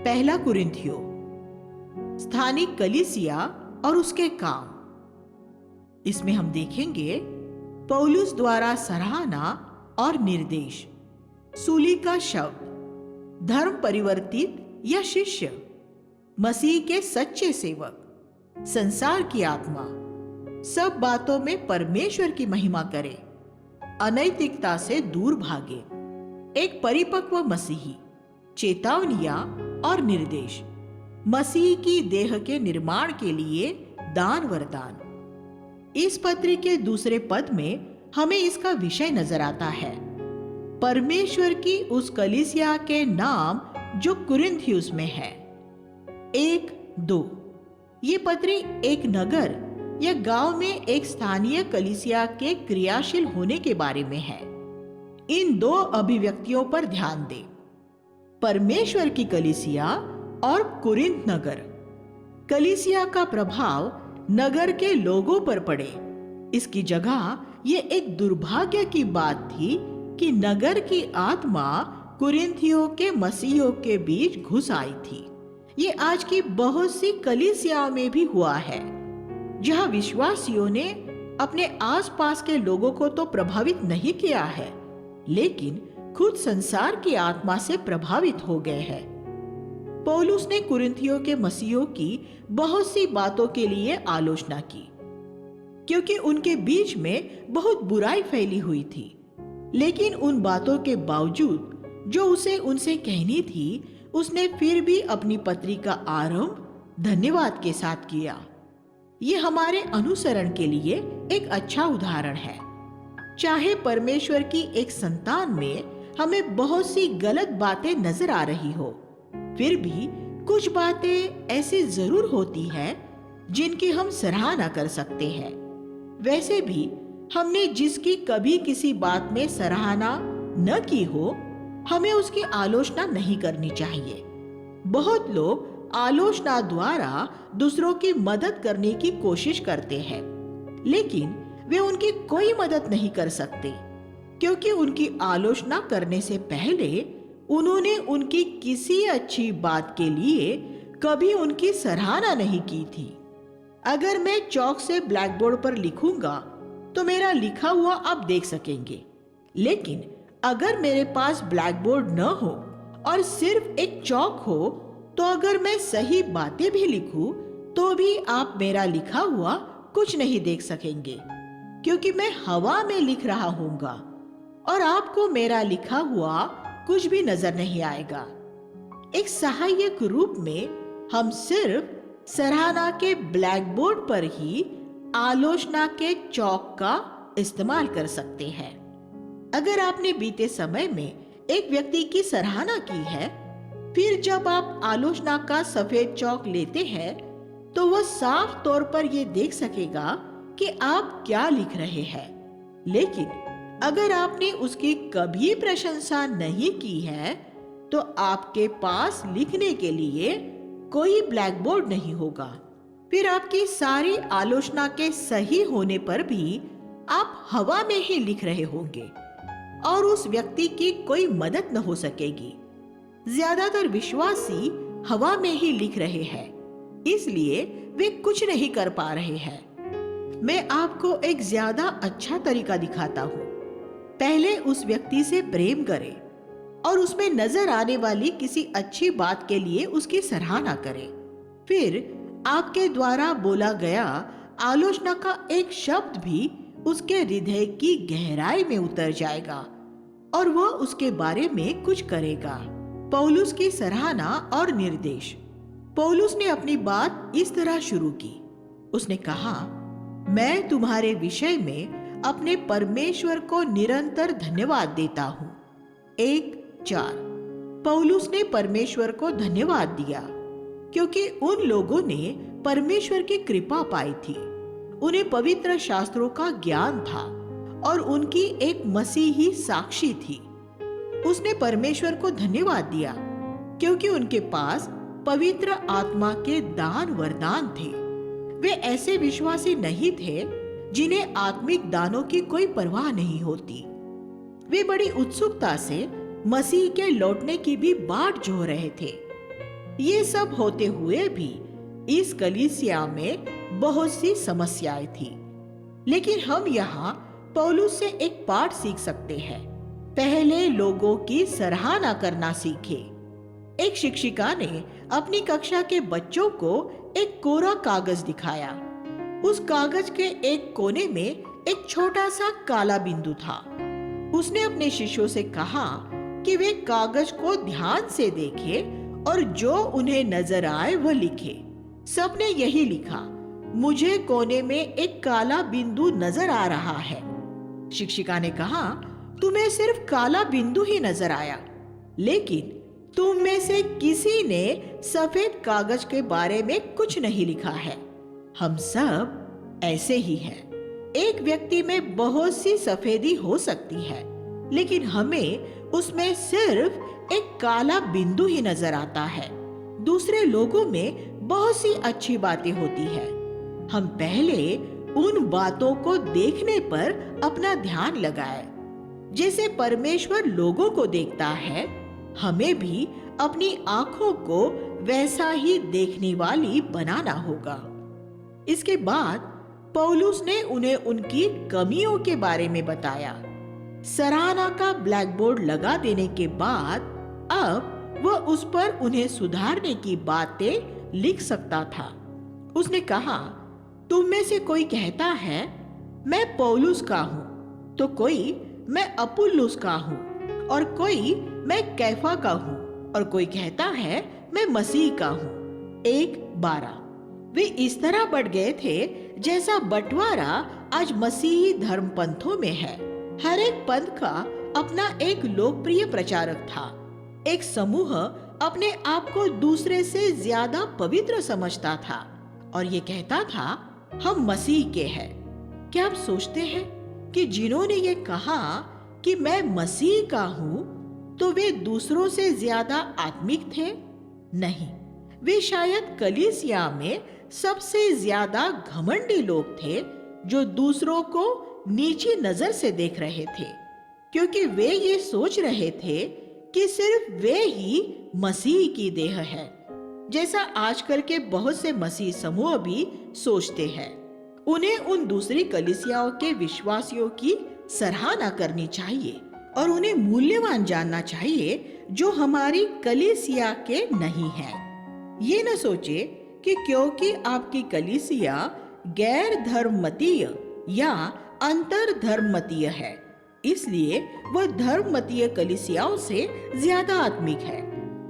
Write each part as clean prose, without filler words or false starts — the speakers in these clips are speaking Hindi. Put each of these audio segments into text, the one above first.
पहला कुरिन्थियों, स्थानिक कलीसिया और उसके काम। इसमें हम देखेंगे पौलुस द्वारा सराहना और निर्देश, सूली का शब्द, धर्म परिवर्तित या शिष्य, मसीह के सच्चे सेवक, संसार की आत्मा, सब बातों में परमेश्वर की महिमा करे, अनैतिकता से दूर भागे, एक परिपक्व मसीही, चेतावनियां और निर्देश, मसीह की देह के निर्माण के लिए दान वरदान। इस पत्री के दूसरे पद में हमें इसका विषय नजर आता है, परमेश्वर की उस कलीसिया के नाम जो कुरिन्थियुस में है। 1-2 ये पत्री एक नगर या गांव में एक स्थानीय कलीसिया के क्रियाशील होने के बारे में है। इन दो अभिव्यक्तियों पर ध्यान दें, परमेश्वर की कलीसिया और कुरिन्थ नगर। कलीसिया का प्रभाव नगर के लोगों पर पड़े, इसकी जगह ये एक दुर्भाग्य की बात थी कि नगर की आत्मा कुरिन्थियों के मसीहियों के बीच घुस आई थी। ये आज की बहुत सी कलीसियाओं में भी हुआ है, जहां विश्वासियों ने अपने आसपास के लोगों को तो प्रभावित नहीं किया है, लेकिन खुद संसार की आत्मा से प्रभावित हो गए हैं। पौलुस ने कुरिन्थियों के मसीहियों की बहुत सी बातों के लिए आलोचना की, क्योंकि उनके बीच में बहुत बुराई फैली हुई थी। लेकिन उन बातों के बावजूद जो उसे उनसे कहनी थी, उसने फिर भी अपनी पत्री का आरंभ धन्यवाद के साथ किया। ये हमारे अनुसरण के लिए एक अच्छा उदाहरण है। चाहे परमेश्वर की एक संतान में हमें बहुत सी गलत बातें नजर आ रही हो, फिर भी कुछ बातें ऐसी जरूर होती हैं जिनकी हम सराहना कर सकते हैं। वैसे भी हमने जिसकी कभी किसी बात में सराहना न की हो, हमें उसकी आलोचना नहीं करनी चाहिए। बहुत लोग आलोचना द्वारा दूसरों की मदद करने की कोशिश करते हैं, लेकिन वे उनकी कोई मदद नहीं कर सकते, क्योंकि उनकी आलोचना करने से पहले उन्होंने उनकी किसी अच्छी बात के लिए कभी उनकी सराहना नहीं की थी। अगर मैं चौक से ब्लैक बोर्ड पर लिखूंगा तो मेरा लिखा हुआ आप देख सकेंगे, लेकिन अगर मेरे पास ब्लैक बोर्ड न हो और सिर्फ एक चौक हो, तो अगर मैं सही बातें भी लिखूं तो भी आप मेरा लिखा हुआ कुछ नहीं देख सकेंगे, क्योंकि मैं हवा में लिख रहा हूँगा और आपको मेरा लिखा हुआ कुछ भी नजर नहीं आएगा। एक सहायक रूप में हम सिर्फ सराहना के ब्लैक बोर्ड पर ही आलोचना के चौक का इस्तेमाल कर सकते हैं। अगर आपने बीते समय में एक व्यक्ति की सराहना की है, फिर जब आप आलोचना का सफेद चौक लेते हैं, तो वह साफ तौर पर यह देख सकेगा कि आप क्या लिख रहे हैं। लेकिन अगर आपने उसकी कभी प्रशंसा नहीं की है, तो आपके पास लिखने के लिए कोई ब्लैक बोर्ड नहीं होगा। फिर आपकी सारी आलोचना के सही होने पर भी आप हवा में ही लिख रहे होंगे और उस व्यक्ति की कोई मदद न हो सकेगी। ज्यादातर विश्वासी हवा में ही लिख रहे हैं, इसलिए वे कुछ नहीं कर पा रहे हैं। मैं आपको एक ज्यादा अच्छा तरीका दिखाता हूँ। पहले उस व्यक्ति से प्रेम करें और उसमें नजर आने वाली किसी अच्छी बात के लिए उसकी सराहना करें। फिर आपके द्वारा बोला गया आलोचना का एक शब्द भी उसके हृदय की गहराई में उतर जाएगा और वह उसके बारे में कुछ करेगा। पौलुस की सराहना और निर्देश। पौलुस ने अपनी बात इस तरह शुरू की। उसने कहा, मैं तुम्हारे विषय में अपने परमेश्वर को निरंतर धन्यवाद देता हूँ। 1:4 पौलुस ने परमेश्वर को धन्यवाद दिया क्योंकि उन लोगों ने परमेश्वर की कृपा पाई थी। उन्हें पवित्र शास्त्रों का ज्ञान था और उनकी एक मसीही साक्षी थी। उसने परमेश्वर को धन्यवाद दिया क्योंकि उनके पास पवित्र आत्मा के दान वरदान थे। वे ऐसे विश्वासी नहीं थे जिन्हें आत्मिक दानों की कोई परवाह नहीं होती। वे बड़ी उत्सुकता से मसीह के लौटने की भी बाट जोह रहे थे। ये सब होते हुए भी इस कलीसिया में बहुत सी समस्याएं थी, लेकिन हम यहाँ पौलुस से एक पाठ सीख सकते हैं। पहले लोगों की सराहना करना सीखे। एक शिक्षिका ने अपनी कक्षा के बच्चों को एक कोरा कागज दिखाया। उस कागज के एक कोने में एक छोटा सा काला बिंदु था। उसने अपने शिष्यों से कहा कि वे कागज को ध्यान से देखें और जो उन्हें नजर आए वह लिखे। सबने यही लिखा, मुझे कोने में एक काला बिंदु नजर आ रहा है। शिक्षिका ने कहा, तुम्हें सिर्फ काला बिंदु ही नजर आया, लेकिन तुम में से किसी ने सफेद कागज के बारे में कुछ नहीं लिखा है। हम सब ऐसे ही हैं। एक व्यक्ति में बहुत सी सफेदी हो सकती है, लेकिन हमें उसमें सिर्फ एक काला बिंदु ही नजर आता है। दूसरे लोगों में बहुत सी अच्छी बातें होती है। हम पहले उन बातों को देखने पर अपना ध्यान लगाएं। जैसे परमेश्वर लोगों को देखता है, हमें भी अपनी आंखों को वैसा ही देखने वाली बनाना होगा। इसके बाद पौलुस ने उन्हें उनकी कमियों के बारे में बताया। सराहना का ब्लैक बोर्ड लगा देने के बाद अब वह उस पर उन्हें सुधारने की बातें लिख सकता था। उसने कहा, तुम में से कोई कहता है मैं पौलुस का हूँ, तो कोई मैं अपुल्लोस का हूँ, और कोई मैं कैफा का हूँ, और कोई कहता है मैं मसीह का हूँ। 1:12। वे इस तरह बढ़ गए थे जैसा बंटवारा आज मसीही धर्म पंथों में है। हर एक पंथ का अपना एक लोकप्रिय प्रचारक था। एक समूह अपने आप को दूसरे से ज्यादा पवित्र समझता था और ये कहता था हम मसीह के हैं। क्या आप सोचते हैं कि जिन्होंने ये कहा कि मैं मसीह का हूँ तो वे दूसरों से ज्यादा आत्मिक थे? नहीं, वे शायद कलीसिया में सबसे ज्यादा घमंडी लोग थे जो दूसरों को नीची नजर से देख रहे थे, क्योंकि वे ये सोच रहे थे कि सिर्फ वे ही मसीह की देह है, जैसा आजकल के बहुत से मसीह समूह भी सोचते हैं। उन्हें उन दूसरी कलीसियाओं के विश्वासियों की सराहना करनी चाहिए और उन्हें मूल्यवान जानना चाहिए जो हमारी कलीसिया के नहीं हैं। ये न सोचे कि क्योंकि आपकी कलीसिया गैर धर्ममतीय या अंतर धर्ममतीय है, इसलिए वह धर्ममतीय कलीसियाओं से ज्यादा आत्मिक है।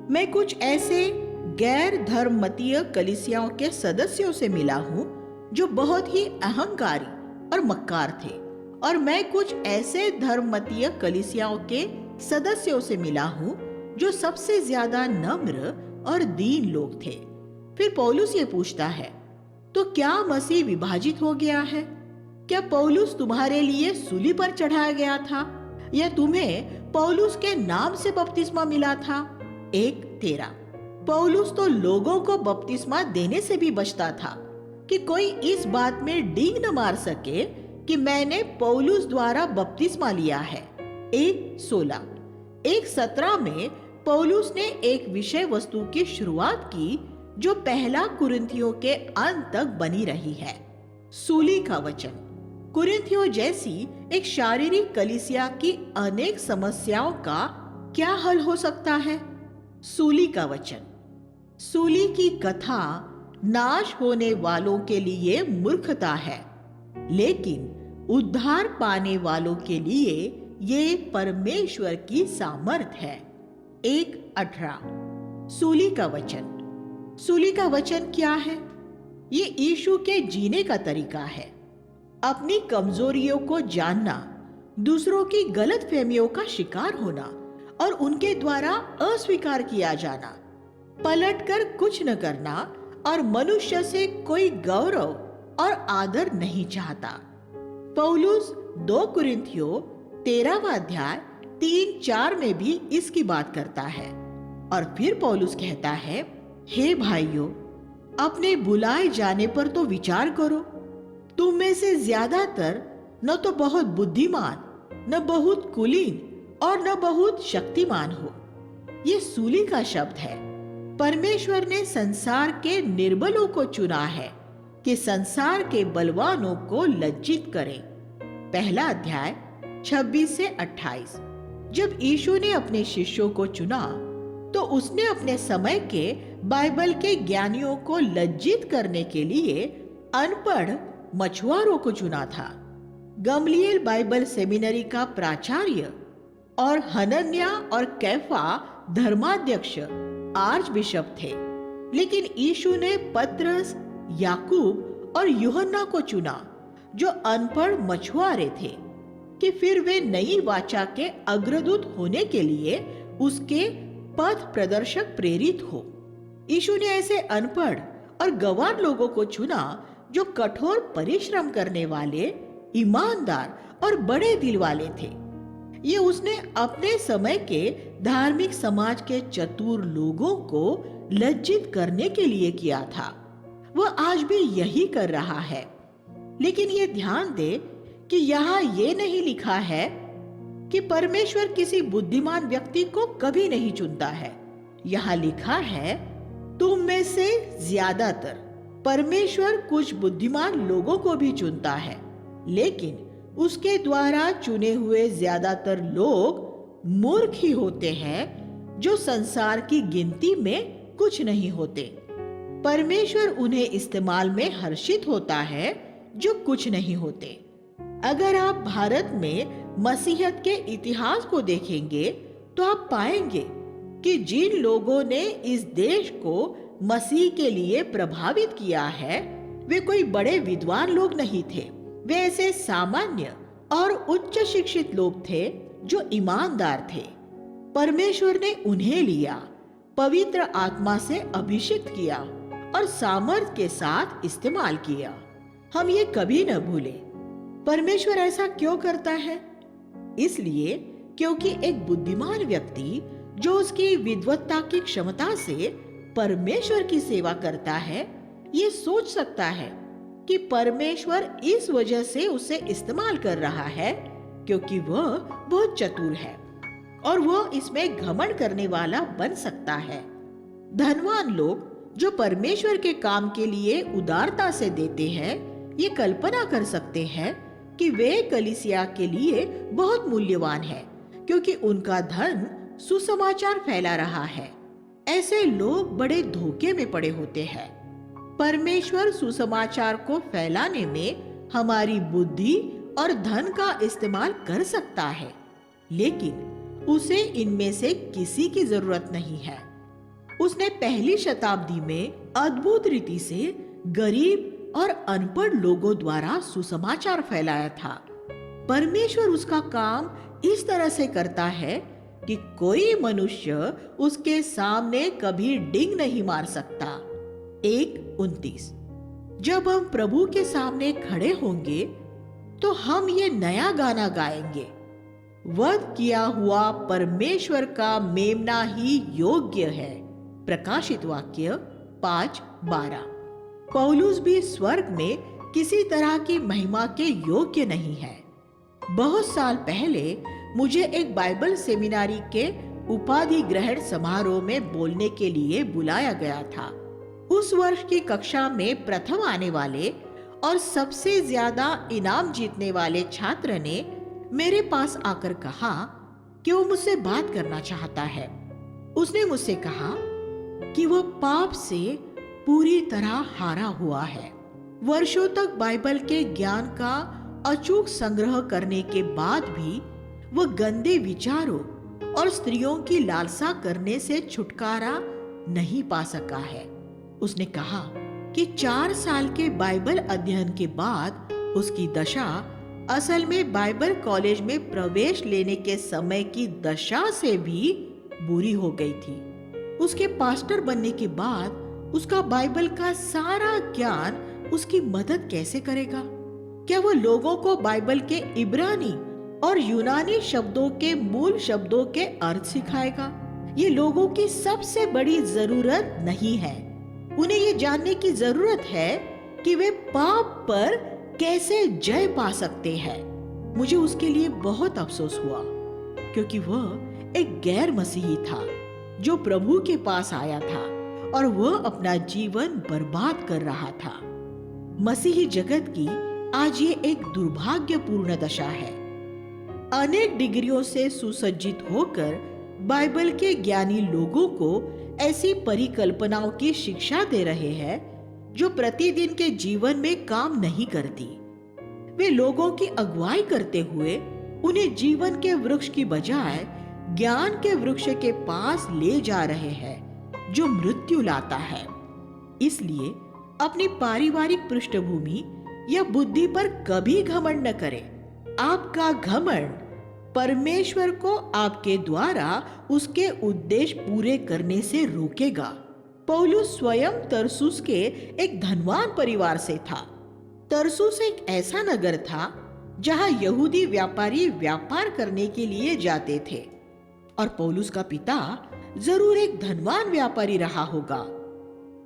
मैं कुछ ऐसे गैर धर्ममतीय कलीसियाओं के सदस्यों से मिला हूँ जो बहुत ही अहंकारी और मक्कार थे, और मैं कुछ ऐसे धर्ममतीय कलीसियाओं के सदस्यों से मिला हूँ जो सबसे ज्यादा नम्र और दीन लोग थे। फिर पौलुस ये पूछता है, तो क्या मसीह विभाजित हो गया है? क्या पौलुस तुम्हारे लिए सूली पर चढ़ाया गया था, या तुम्हें पौलुस के नाम से बपतिस्मा मिला था? 1:13। पौलुस तो लोगों को बपतिस्मा देने से भी बचता था कि कोई इस बात में डींग न मार सके कि मैंने पौलुस द्वारा बपतिस्मा लिया है। 1:16। 1:17 में पौलुस ने एक विषय वस्तु की शुरुआत की जो पहला कुरिन्थियों के अंत तक बनी रही है, सूली का वचन। कुरिन्थियों जैसी एक शारीरिक कलीसिया की अनेक समस्याओं का क्या हल हो सकता है? सूली का वचन। सूली की कथा नाश होने वालों के लिए मूर्खता है, लेकिन उद्धार पाने वालों के लिए ये परमेश्वर की सामर्थ है। 1:18। सूली का वचन। सूली का वचन क्या है? ये यीशु के जीने का तरीका है। अपनी कमजोरियों को जानना, दूसरों की गलतफहमियों का शिकार होना और उनके द्वारा अस्वीकार किया जाना, पलटकर कुछ न करना और मनुष्य से कोई गौरव और आदर नहीं चाहता। पौलुस 2 कुरिन्थियों 13वां अध्याय 3-4 में भी इसकी बात करता है। और फिर पौलुस कहता है, हे भाइयों, अपने बुलाए जाने पर तो विचार करो। तुम में से ज्यादातर न तो बहुत बुद्धिमान, न बहुत कुलीन और न बहुत शक्तिमान हो। ये सूली का शब्द है। परमेश्वर ने संसार के निर्बलों को चुना है कि संसार के बलवानों को लज्जित करें। पहला अध्याय 26 से 28। जब यीशु ने अपने शिष्यों को चुना तो उसने अपने समय के बाइबल के ज्ञानियों को लज्जित करने के लिए अनपढ़ मछुआरों को चुना था। गमलीएल बाइबल सेमिनरी का प्राचार्य और हनन्या और कैफा धर्माध्यक्ष आर्च बिशप थे, लेकिन यीशु ने पतरस, याकूब और यूहन्ना को चुना जो अनपढ़ मछुआरे थे कि फिर वे नई वाचा के अग्रदूत होने के लिए उसके पथ प्रदर्शक प्रेरित हो। यीशु ने ऐसे अनपढ़ और गंवार लोगों को चुना जो कठोर परिश्रम करने वाले, ईमानदार और बड़े दिल वाले थे। ये उसने अपने समय के धार्मिक समाज के चतुर लोगों को लज्जित करने के लिए किया था। वह आज भी यही कर रहा है। लेकिन ये ध्यान दे कि यहाँ ये नहीं लिखा है कि परमेश्वर किसी बुद्धिमान व्यक्ति को कभी नहीं चुनता है। यहाँ लिखा है, तुम में से ज्यादातर। परमेश्वर कुछ बुद्धिमान लोगों को भी चुनता है, लेकिन उसके द्वारा चुने हुए ज्यादातर लोग मूर्ख ही होते हैं जो संसार की गिनती में कुछ नहीं होते। परमेश्वर उन्हें इस्तेमाल में हर्षित होता है जो कुछ नहीं होते। अगर आप भारत में मसीहत के इतिहास को देखेंगे तो आप पाएंगे कि जिन लोगों ने इस देश को मसीह के लिए प्रभावित किया है वे कोई बड़े विद्वान लोग नहीं थे। वे ऐसे सामान्य और उच्च शिक्षित लोग थे जो ईमानदार थे। परमेश्वर ने उन्हें लिया, पवित्र आत्मा से अभिषेक किया और सामर्थ के साथ इस्तेमाल किया। हम ये कभी न भूलें। परमेश्वर ऐसा क्यों करता है? इसलिए क्योंकि एक बुद्धिमान व्यक्ति जो उसकी विद्वत्ता की क्षमता से परमेश्वर की सेवा करता है, ये सोच सकता है कि परमेश्वर इस वजह से उसे इस्तेमाल कर रहा है क्योंकि वह बहुत चतुर है और वह इसमें घमंड करने वाला बन सकता है। धनवान लोग जो परमेश्वर के काम के लिए उदारता से देते हैं, ये कल्पना कर सकते हैं कि वे कलीसिया के लिए बहुत मूल्यवान है क्योंकि उनका धन सुसमाचार फैला रहा है। ऐसे लोग बड़े धोखे में पड़े होते हैं। परमेश्वर सुसमाचार को फैलाने में हमारी बुद्धि और धन का इस्तेमाल कर सकता है, लेकिन उसे इनमें से किसी की जरूरत नहीं है। उसने पहली शताब्दी में अद्भुत रीति से गरीब और अनपढ़ लोगों द्वारा सुसमाचार फैलाया था। परमेश्वर उसका काम इस तरह से करता है कि कोई मनुष्य उसके सामने कभी डिंग नहीं मार सकता। 1:29। जब हम प्रभु के सामने खड़े होंगे तो हम ये नया गाना गाएंगे, वध किया हुआ परमेश्वर का मेमना ही योग्य है। प्रकाशित वाक्य 5:12। पौलुस भी स्वर्ग में किसी तरह की महिमा के योग्य नहीं है। बहुत साल पहले मुझे एक बाइबल सेमिनारी के उपाधि ग्रहण समारोह में बोलने के लिए बुलाया गया था। उस वर्ष की कक्षा में प्रथम आने वाले और सबसे ज्यादा इनाम जीतने वाले छात्र ने मेरे पास आकर कहा कि वो मुझसे बात करना चाहता है। उसने मुझसे कहा कि वह पाप से पूरी तरह हारा हुआ है। वर्षों तक बाइबल के ज्ञान का अचूक संग्रह करने के बाद भी वह गंदे विचारों और स्त्रियों की लालसा करने से छुटकारा नहीं पा सका है। उसने कहा कि 4 साल के बाइबल अध्ययन के बाद उसकी दशा असल में बाइबल कॉलेज में प्रवेश लेने के समय की दशा से भी बुरी हो गई थी। उसके पास्टर बनने के बाद उसका बाइबल का सारा ज्ञान उसकी मदद कैसे करेगा? क्या वह लोगों को बाइबल के इब्रानी और यूनानी शब्दों के मूल शब्दों के अर्थ सिखाएगा? ये लोगों की सबसे बड़ी जरूरत नहीं है। उन्हें ये जानने की जरूरत है कि वे पाप पर कैसे जय पा सकते हैं। मुझे उसके लिए बहुत अफसोस हुआ क्योंकि वह एक गैर मसीही था जो प्रभु के पास आया था और वह अपना जीवन बर्बाद कर रहा था। मसीही जगत की आज ये एक दुर्भाग्यपूर्ण दशा है। अनेक डिग्रियों से सुसज्जित होकर बाइबल के ज्ञानी लोगों को ऐसी परिकल्पनाओं की शिक्षा दे रहे हैं जो प्रतिदिन के जीवन में काम नहीं करती। वे लोगों की अगुवाई करते हुए उन्हें जीवन के वृक्ष की बजाय ज्ञान के वृक्ष के पास ले जा रहे हैं जो मृत्यु लाता है। इसलिए अपनी पारिवारिक पृष्ठभूमि या बुद्धि पर कभी घमंड न करें। आपका घमंड परमेश्वर को आपके द्वारा उसके उद्देश्य पूरे करने से रोकेगा। पौलुस स्वयं तरसुस के एक धनवान परिवार से था। तरसुस एक ऐसा नगर था जहां यहूदी व्यापारी व्यापार करने के लिए जाते थे और पौलुस का पिता जरूर एक धनवान व्यापारी रहा होगा।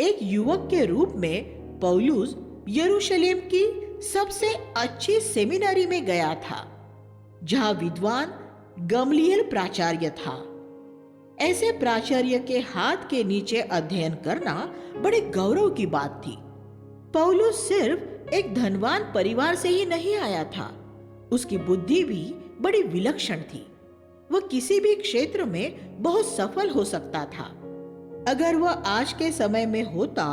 एक युवक के रूप में पौलुस यरूशलेम की सबसे अच्छी सेमिनारी में गया था जहां विद्वान गमलीएल प्राचार्य था। ऐसे प्राचार्य के हाथ के नीचे अध्ययन करना बड़े गौरव की बात थी। पौलुस सिर्फ एक धनवान परिवार से ही नहीं आया था, उसकी बुद्धि भी बड़ी विलक्षण थी। वह किसी भी क्षेत्र में बहुत सफल हो सकता था। अगर वह आज के समय में होता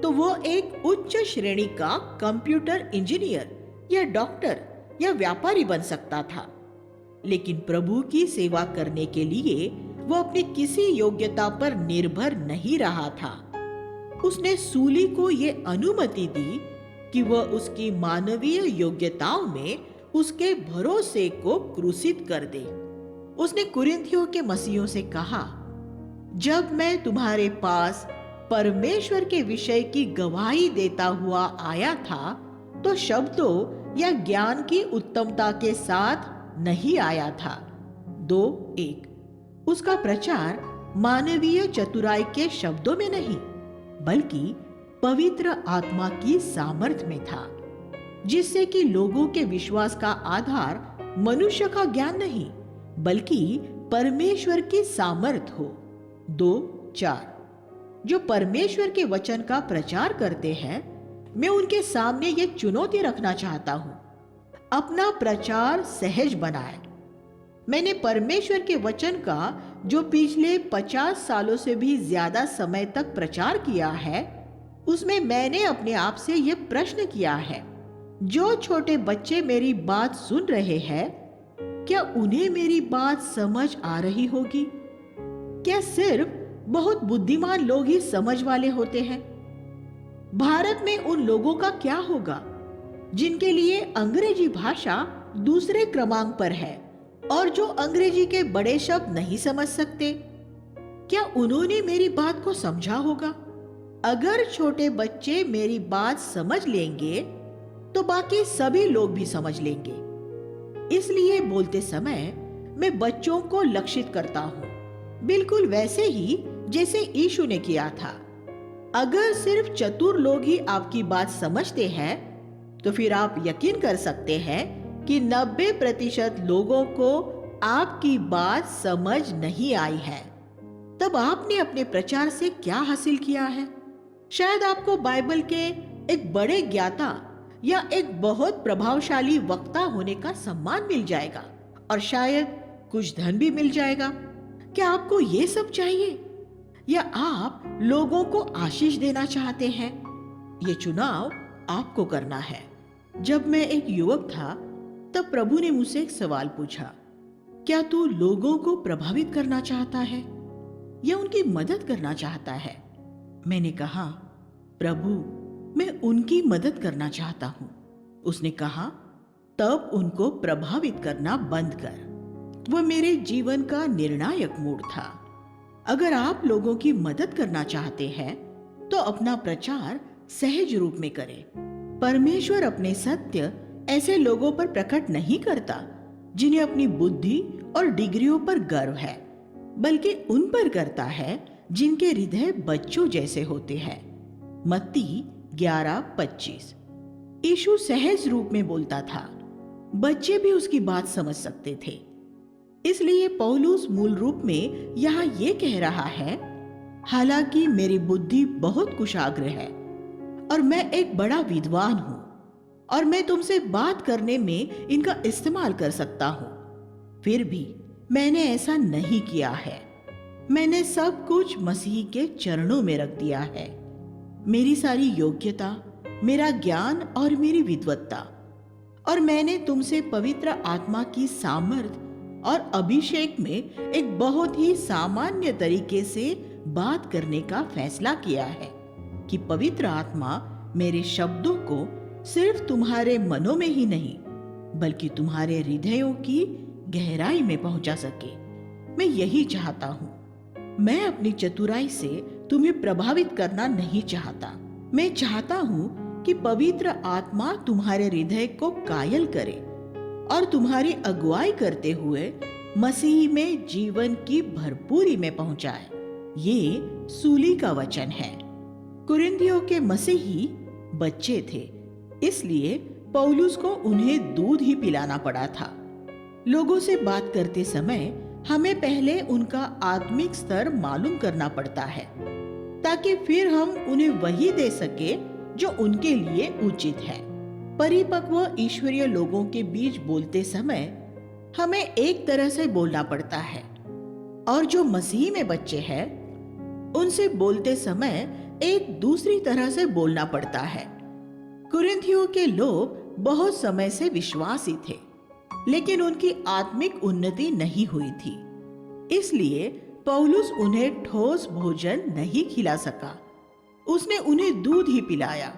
तो वह एक उच्च श्रेणी का कंप्यूटर इंजीनियर या डॉक्टर या व्यापारी बन सकता था। लेकिन प्रभु की सेवा करने के लिए वह अपनी किसी योग्यता पर निर्भर नहीं रहा था। उसने सूली को यह अनुमति दी कि वह उसकी मानवीय योग्यताओं में उसके भरोसे को क्रूसित कर दे। उसने कुरिन्थियों के मसीहों से कहा, जब मैं तुम्हारे पास परमेश्वर के विषय की गवाही देता हुआ आया था तो शब्दों या ज्ञान की उत्तमता के साथ नहीं आया था। 2:1 उसका प्रचार मानवीय चतुराई के शब्दों में नहीं बल्कि पवित्र आत्मा की सामर्थ में था, जिससे कि लोगों के विश्वास का आधार मनुष्य का ज्ञान नहीं बल्कि परमेश्वर की सामर्थ हो। 2:4 जो परमेश्वर के वचन का प्रचार करते हैं, मैं उनके सामने ये चुनौती रखना चाहता हूं, अपना प्रचार सहज बनाए। मैंने परमेश्वर के वचन का जो पिछले 50 सालों से भी ज्यादा समय तक प्रचार किया है, उसमें मैंने अपने आप से यह प्रश्न किया है, जो छोटे बच्चे मेरी बात सुन रहे हैं, क्या उन्हें मेरी बात समझ आ रही होगी? क्या सिर्फ बहुत बुद्धिमान लोग ही समझ वाले होते हैं? भारत में उन लोगों का क्या होगा जिनके लिए अंग्रेजी भाषा दूसरे क्रमांक पर है और जो अंग्रेजी के बड़े शब्द नहीं समझ सकते? क्या उन्होंने मेरी बात को समझा होगा? अगर छोटे बच्चे मेरी बात समझ लेंगे तो बाकी सभी लोग भी समझ लेंगे। इसलिए बोलते समय मैं बच्चों को लक्षित करता हूं, बिल्कुल वैसे ही जैसे यीशु ने किया था। अगर सिर्फ चतुर लोग ही आपकी बात समझते हैं तो फिर आप यकीन कर सकते हैं कि 90% लोगों को आपकी बात समझ नहीं आई है। तब आपने अपने प्रचार से क्या हासिल किया है? शायद आपको बाइबल के एक बड़े ज्ञाता या एक बहुत प्रभावशाली वक्ता होने का सम्मान मिल जाएगा और शायद कुछ धन भी मिल जाएगा। क्या आपको ये सब चाहिए या आप लोगों को आशीष देना चाहते हैं? ये चुनाव आपको करना है। जब मैं एक युवक था तब प्रभु ने मुझसे एक सवाल पूछा, क्या तू लोगों को प्रभावित करना चाहता है या उनकी मदद करना चाहता है? मैंने कहा, प्रभु मैं उनकी मदद करना चाहता हूं। उसने कहा, तब उनको प्रभावित करना बंद कर। वह मेरे जीवन का निर्णायक मोड़ था। अगर आप लोगों की मदद करना चाहते हैं तो अपना प्रचार सहज रूप में करें। परमेश्वर अपने सत्य ऐसे लोगों पर प्रकट नहीं करता जिन्हें अपनी बुद्धि और डिग्रियों पर गर्व है, बल्कि उन पर करता है जिनके हृदय बच्चों जैसे होते हैं। मत्ती 11:25। यीशु सहज रूप में बोलता था, बच्चे भी उसकी बात समझ सकते थे। इसलिए पौलुस मूल रूप में यहाँ ये कह रहा है, हालांकि मेरी बुद्धि बहुत कुशाग्र है और मैं एक बड़ा विद्वान हूं और मैं तुमसे बात करने में इनका इस्तेमाल कर सकता हूं, फिर भी मैंने ऐसा नहीं किया है। मैंने सब कुछ मसीह के चरणों में रख दिया है। मेरी सारी योग्यता, मेरा ज्ञान और मेरी विद्वत्ता, और मैंने तुमसे पवित्र आत्मा की सामर्थ और अभिषेक में एक बहुत ही सामान्य तरीके से बात करने का फैसला किया है कि पवित्र आत्मा मेरे शब्दों को सिर्फ तुम्हारे मनों में ही नहीं बल्कि तुम्हारे हृदयों की गहराई में पहुंचा सके। मैं यही चाहता हूं। मैं अपनी चतुराई से तुम्हें प्रभावित करना नहीं चाहता। मैं चाहता हूं कि पवित्र आत्मा तुम्हारे हृदय को कायल करे और तुम्हारी अगुवाई करते हुए मसीह में जीवन की भरपूरी में पहुंचाए। ये सूली का वचन है। कुरिन्थियों के मसीही बच्चे थे, इसलिए पौलुस को उन्हें दूध ही पिलाना पड़ा था। लोगों से बात करते समय हमें पहले उनका आत्मिक स्तर मालूम करना पड़ता है ताकि फिर हम उन्हें वही दे सके जो उनके लिए उचित है। परिपक्व ईश्वरीय लोगों के बीच बोलते समय हमें एक तरह से बोलना पड़ता है और जो मसीह में बच्चे हैं उनसे बोलते समय एक दूसरी तरह से बोलना पड़ता है। कुरिन्थियों के लोग बहुत समय से विश्वासी थे, लेकिन उनकी आत्मिक उन्नति नहीं हुई थी, इसलिए पौलुस उन्हें ठोस भोजन नहीं खिला सका। उसने उन्हें दूध ही पिलाया।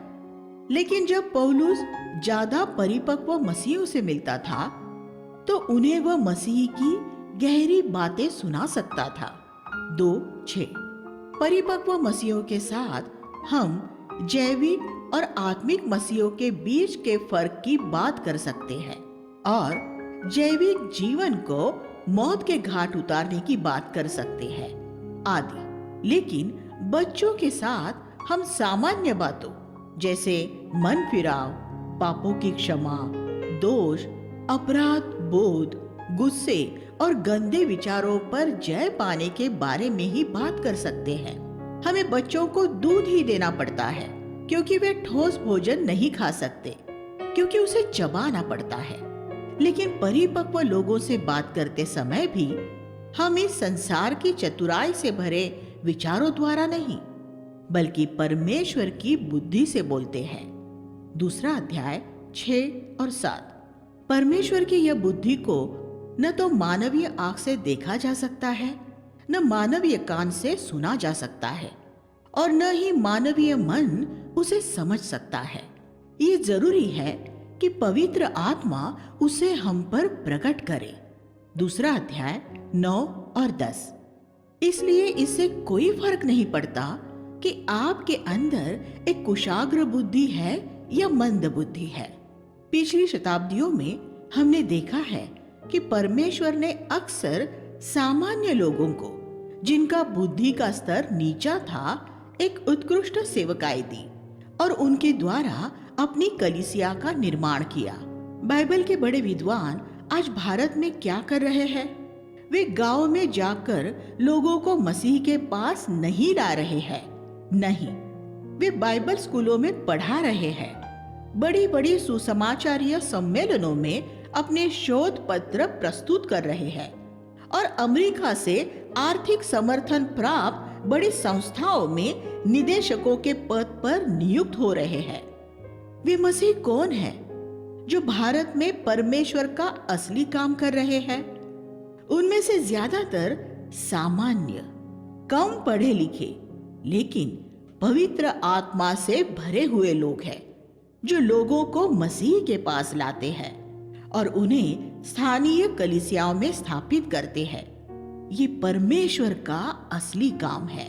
लेकिन जब पौलुस ज्यादा परिपक्व मसीहों से मिलता था तो उन्हें वह मसीह की गहरी बातें सुना सकता था। 2:6 परिपक्व मसीहों के साथ हम जैविक और आत्मिक मसीहों के बीच के फर्क की बात कर सकते हैं और जैविक जीवन को मौत के घाट उतारने की बात कर सकते हैं आदि। लेकिन बच्चों के साथ हम सामान्य बातों जैसे मन फिराव, पापों की क्षमा, दोष, अपराध बोध, गुस्से और गंदे विचारों पर जय पाने के बारे में ही बात कर सकते हैं। हमें बच्चों को दूध ही देना पड़ता है क्योंकि वे ठोस भोजन नहीं खा सकते, क्योंकि उसे चबाना पड़ता है। लेकिन परिपक्व लोगों से बात करते समय भी हम इस संसार की चतुराई से भरे विचारों द्वारा नहीं बल्कि परमेश्वर की बुद्धि से बोलते हैं। 2 अध्याय 6 और 7। परमेश्वर की यह बुद्धि को न तो मानवीय आंख से देखा जा सकता है, न मानवीय कान से सुना जा सकता है और न ही मानवीय मन उसे समझ सकता है। ये जरूरी है कि पवित्र आत्मा उसे हम पर प्रकट करे। 2 अध्याय 9 और 10। इसलिए इससे कोई फर्क नहीं पड़ता कि आपके अंदर एक कुशाग्र बुद्धि है या मंद बुद्धि है। पिछली शताब्दियों में हमने देखा है कि परमेश्वर ने अक्सर सामान्य लोगों को, जिनका बुद्धि का स्तर नीचा था, एक उत्कृष्ट सेवकाई दी और उनके द्वारा अपनी कलीसिया का निर्माण किया। बाइबल के बड़े विद्वान आज भारत में क्या कर रहे हैं? वे गांव में जाकर लोगों को मसीह के पास नहीं ला रहे हैं, नहीं, वे बाइबल स्कूलों में पढ़ा रहे हैं, बड़ी बड़ी सुसमाचारीय सम्मेलनों में अपने शोध पत्र प्रस्तुत कर रहे हैं और अमेरिका से आर्थिक समर्थन प्राप्त बड़ी संस्थाओं में निदेशकों के पद पर नियुक्त हो रहे हैं। वे मसीह कौन है जो भारत में परमेश्वर का असली काम कर रहे हैं? उनमें से ज्यादातर सामान्य, कम पढ़े लिखे लेकिन पवित्र आत्मा से भरे हुए लोग हैं जो लोगों को मसीह के पास लाते हैं और उन्हें स्थानीय कलीसियाओं में स्थापित करते हैं। ये परमेश्वर का असली काम है।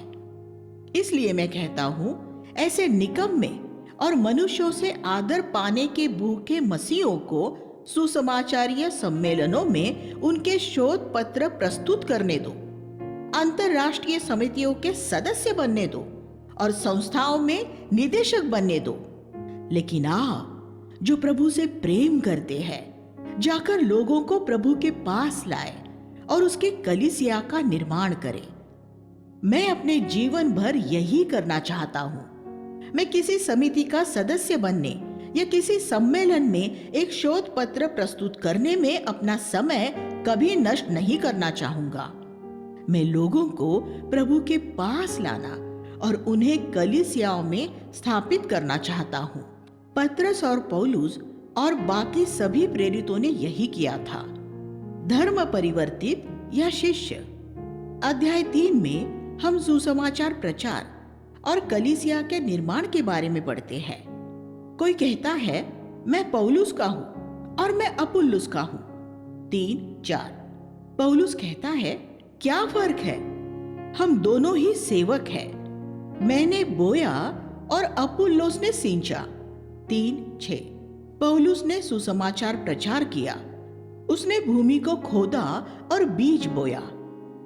इसलिए मैं कहता हूं, ऐसे निकम्मे और मनुष्यों से आदर पाने के भूखे मसीहों को सुसमाचारीय सम्मेलनों में उनके शोध पत्र प्रस्तुत करने दो, अंतरराष्ट्रीय समितियों के सदस्य बनने दो और संस्थाओं में निदेशक बनने दो। लेकिन आप जो प्रभु से प्रेम करते हैं, जाकर लोगों को प्रभु के पास लाए और उसके कलीसिया का निर्माण करें। मैं अपने जीवन भर यही करना चाहता हूँ। मैं किसी समिति का सदस्य बनने या किसी सम्मेलन में एक शोध पत्र प्रस्तुत करने में अपना समय कभी नष्ट नहीं करना चाहूंगा। मैं लोगों को प्रभु के पास लाना और उन्हें कलीसियाओं में स्थापित करना चाहता हूँ। पतरस और पौलुस और बाकी सभी प्रेरितों ने यही किया था। धर्म परिवर्तित या शिष्य। अध्याय 3 में हम सुसमाचार प्रचार और कलीसिया के निर्माण के बारे में पढ़ते हैं। कोई कहता है मैं पौलुस का हूं और मैं अपुल्लुस का हूं। 3-4। पौलुस कहता है क्या फर्क है, हम दोनों ही सेवक हैं। मैंने बोया और अपुल्लोस ने सींचा। 3-6। पौलुस ने सुसमाचार प्रचार किया, उसने भूमि को खोदा और बीज बोया।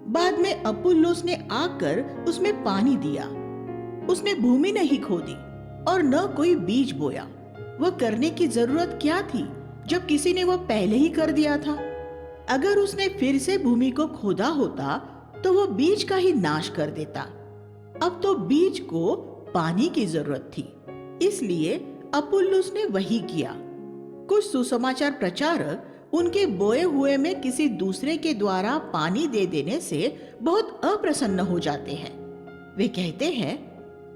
बाद में अपुल्लोस ने आकर उसमें पानी दिया। उसने भूमि नहीं खोदी और न कोई बीज बोया। वह करने की जरूरत क्या थी जब किसी ने वह पहले ही कर दिया था? अगर उसने फिर से भूमि को खोदा होता तो वह बीज का ही नाश कर देता। अब तो बीज को पानी की जरूरत थी, इसलिए अपुल्लोस ने वही किया। कुछ सुसमाचार प्रचारक उनके बोए हुए में किसी दूसरे के द्वारा पानी दे देने से बहुत अप्रसन्न हो जाते हैं। वे कहते हैं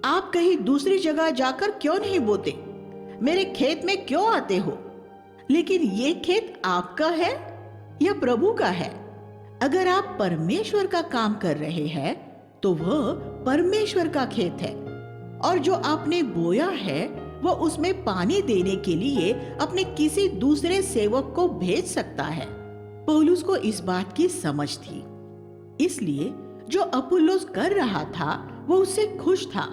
आप कहीं दूसरी जगह जाकर क्यों नहीं बोते, मेरे खेत में क्यों आते हो? लेकिन ये खेत आपका है या प्रभु का है? अगर आप परमेश्वर का काम कर रहे हैं तो वह परमेश्वर का खेत है, और जो आपने बोया है वह उसमें पानी देने के लिए अपने किसी दूसरे सेवक को भेज सकता है। पौलुस को इस बात की समझ थी, इसलिए जो अपुल्लोस कर रहा था वो उससे खुश था।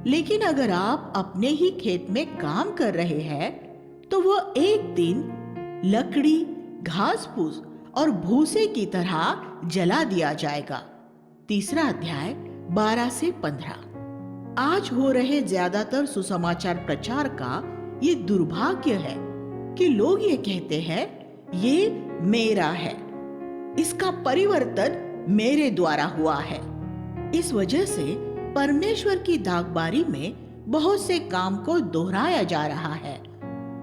लेकिन अगर आप अपने ही खेत में काम कर रहे हैं तो वह एक दिन लकड़ी, घास फूस और भूसे की तरह जला दिया जाएगा। 3 अध्याय 12 से 15। आज हो रहे ज्यादातर सुसमाचार प्रचार का ये दुर्भाग्य है कि लोग ये कहते हैं ये मेरा है, इसका परिवर्तन मेरे द्वारा हुआ है। इस वजह से परमेश्वर की दागबारी में बहुत से काम को दोहराया जा रहा है।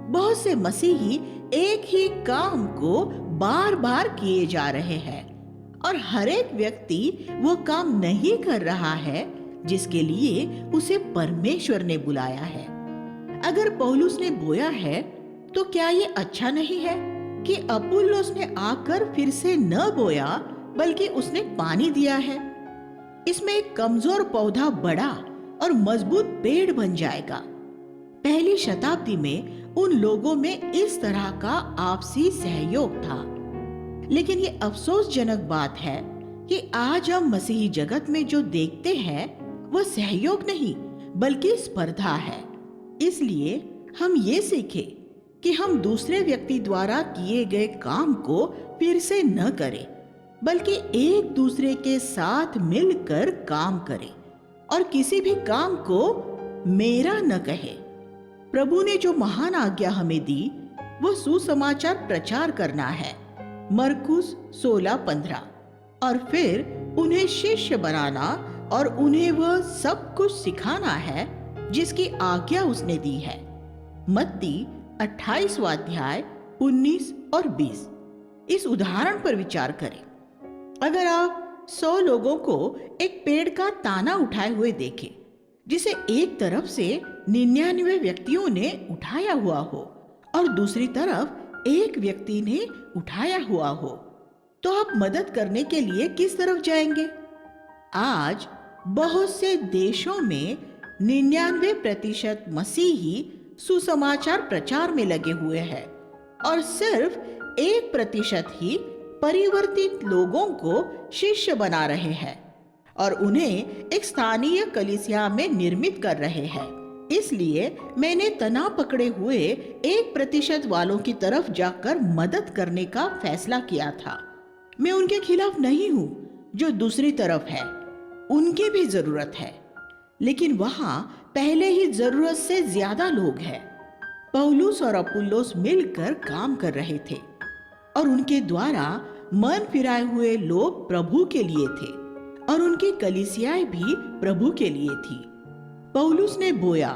बहुत से मसीही एक ही काम को बार बार किए जा रहे हैं और हर एक व्यक्ति वो काम नहीं कर रहा है जिसके लिए उसे परमेश्वर ने बुलाया है। अगर पौलुस ने बोया है तो क्या ये अच्छा नहीं है कि अपुल्लोस ने आकर फिर से न बोया बल्कि उसने पानी दिया है? इसमें एक कमजोर पौधा बड़ा और मजबूत पेड़ बन जाएगा। पहली शताब्दी में उन लोगों में इस तरह का आपसी सहयोग था। लेकिन ये अफसोसजनक बात है कि आज हम मसीही जगत में जो देखते हैं वह सहयोग नहीं बल्कि स्पर्धा है। इसलिए हम ये सीखें कि हम दूसरे व्यक्ति द्वारा किए गए काम को फिर से न करें, बल्कि एक दूसरे के साथ मिलकर काम करें और किसी भी काम को मेरा न कहे। प्रभु ने जो महान आज्ञा हमें दी वो सुसमाचार प्रचार करना है, मरकुस 16:15, और फिर उन्हें शिष्य बनाना और उन्हें वह सब कुछ सिखाना है जिसकी आज्ञा उसने दी है। मत्ती 28वां अध्याय 19 और 20। इस उदाहरण पर विचार करें। अगर आप 100 लोगों को एक पेड़ का ताना उठाए हुए देखें जिसे एक तरफ से 99 व्यक्तियों ने उठाया हुआ हो और दूसरी तरफ एक व्यक्ति ने उठाया हुआ हो, तो आप मदद करने के लिए किस तरफ जाएंगे? आज बहुत से देशों में 99% मसीही सुसमाचार प्रचार में लगे हुए हैं और सिर्फ 1% ही परिवर्तित लोगों को शिष्य बना रहे हैं और उन्हें एक स्थानीय कलीसिया में निर्मित कर रहे हैं। इसलिए मैंने तना पकड़े हुए 1% वालों की तरफ जाकर मदद करने का फैसला किया था। मैं उनके खिलाफ नहीं हूँ जो दूसरी तरफ है, उनकी भी जरूरत है, लेकिन वहां पहले ही जरूरत से ज्यादा लोग हैं। पौलुस और अपुल्लोस मिलकर काम कर रहे थे और उनके द्वारा मन फिराए हुए लोग प्रभु के लिए थे और उनकी कलीसियाएं भी प्रभु के लिए थी। पौलुस ने बोया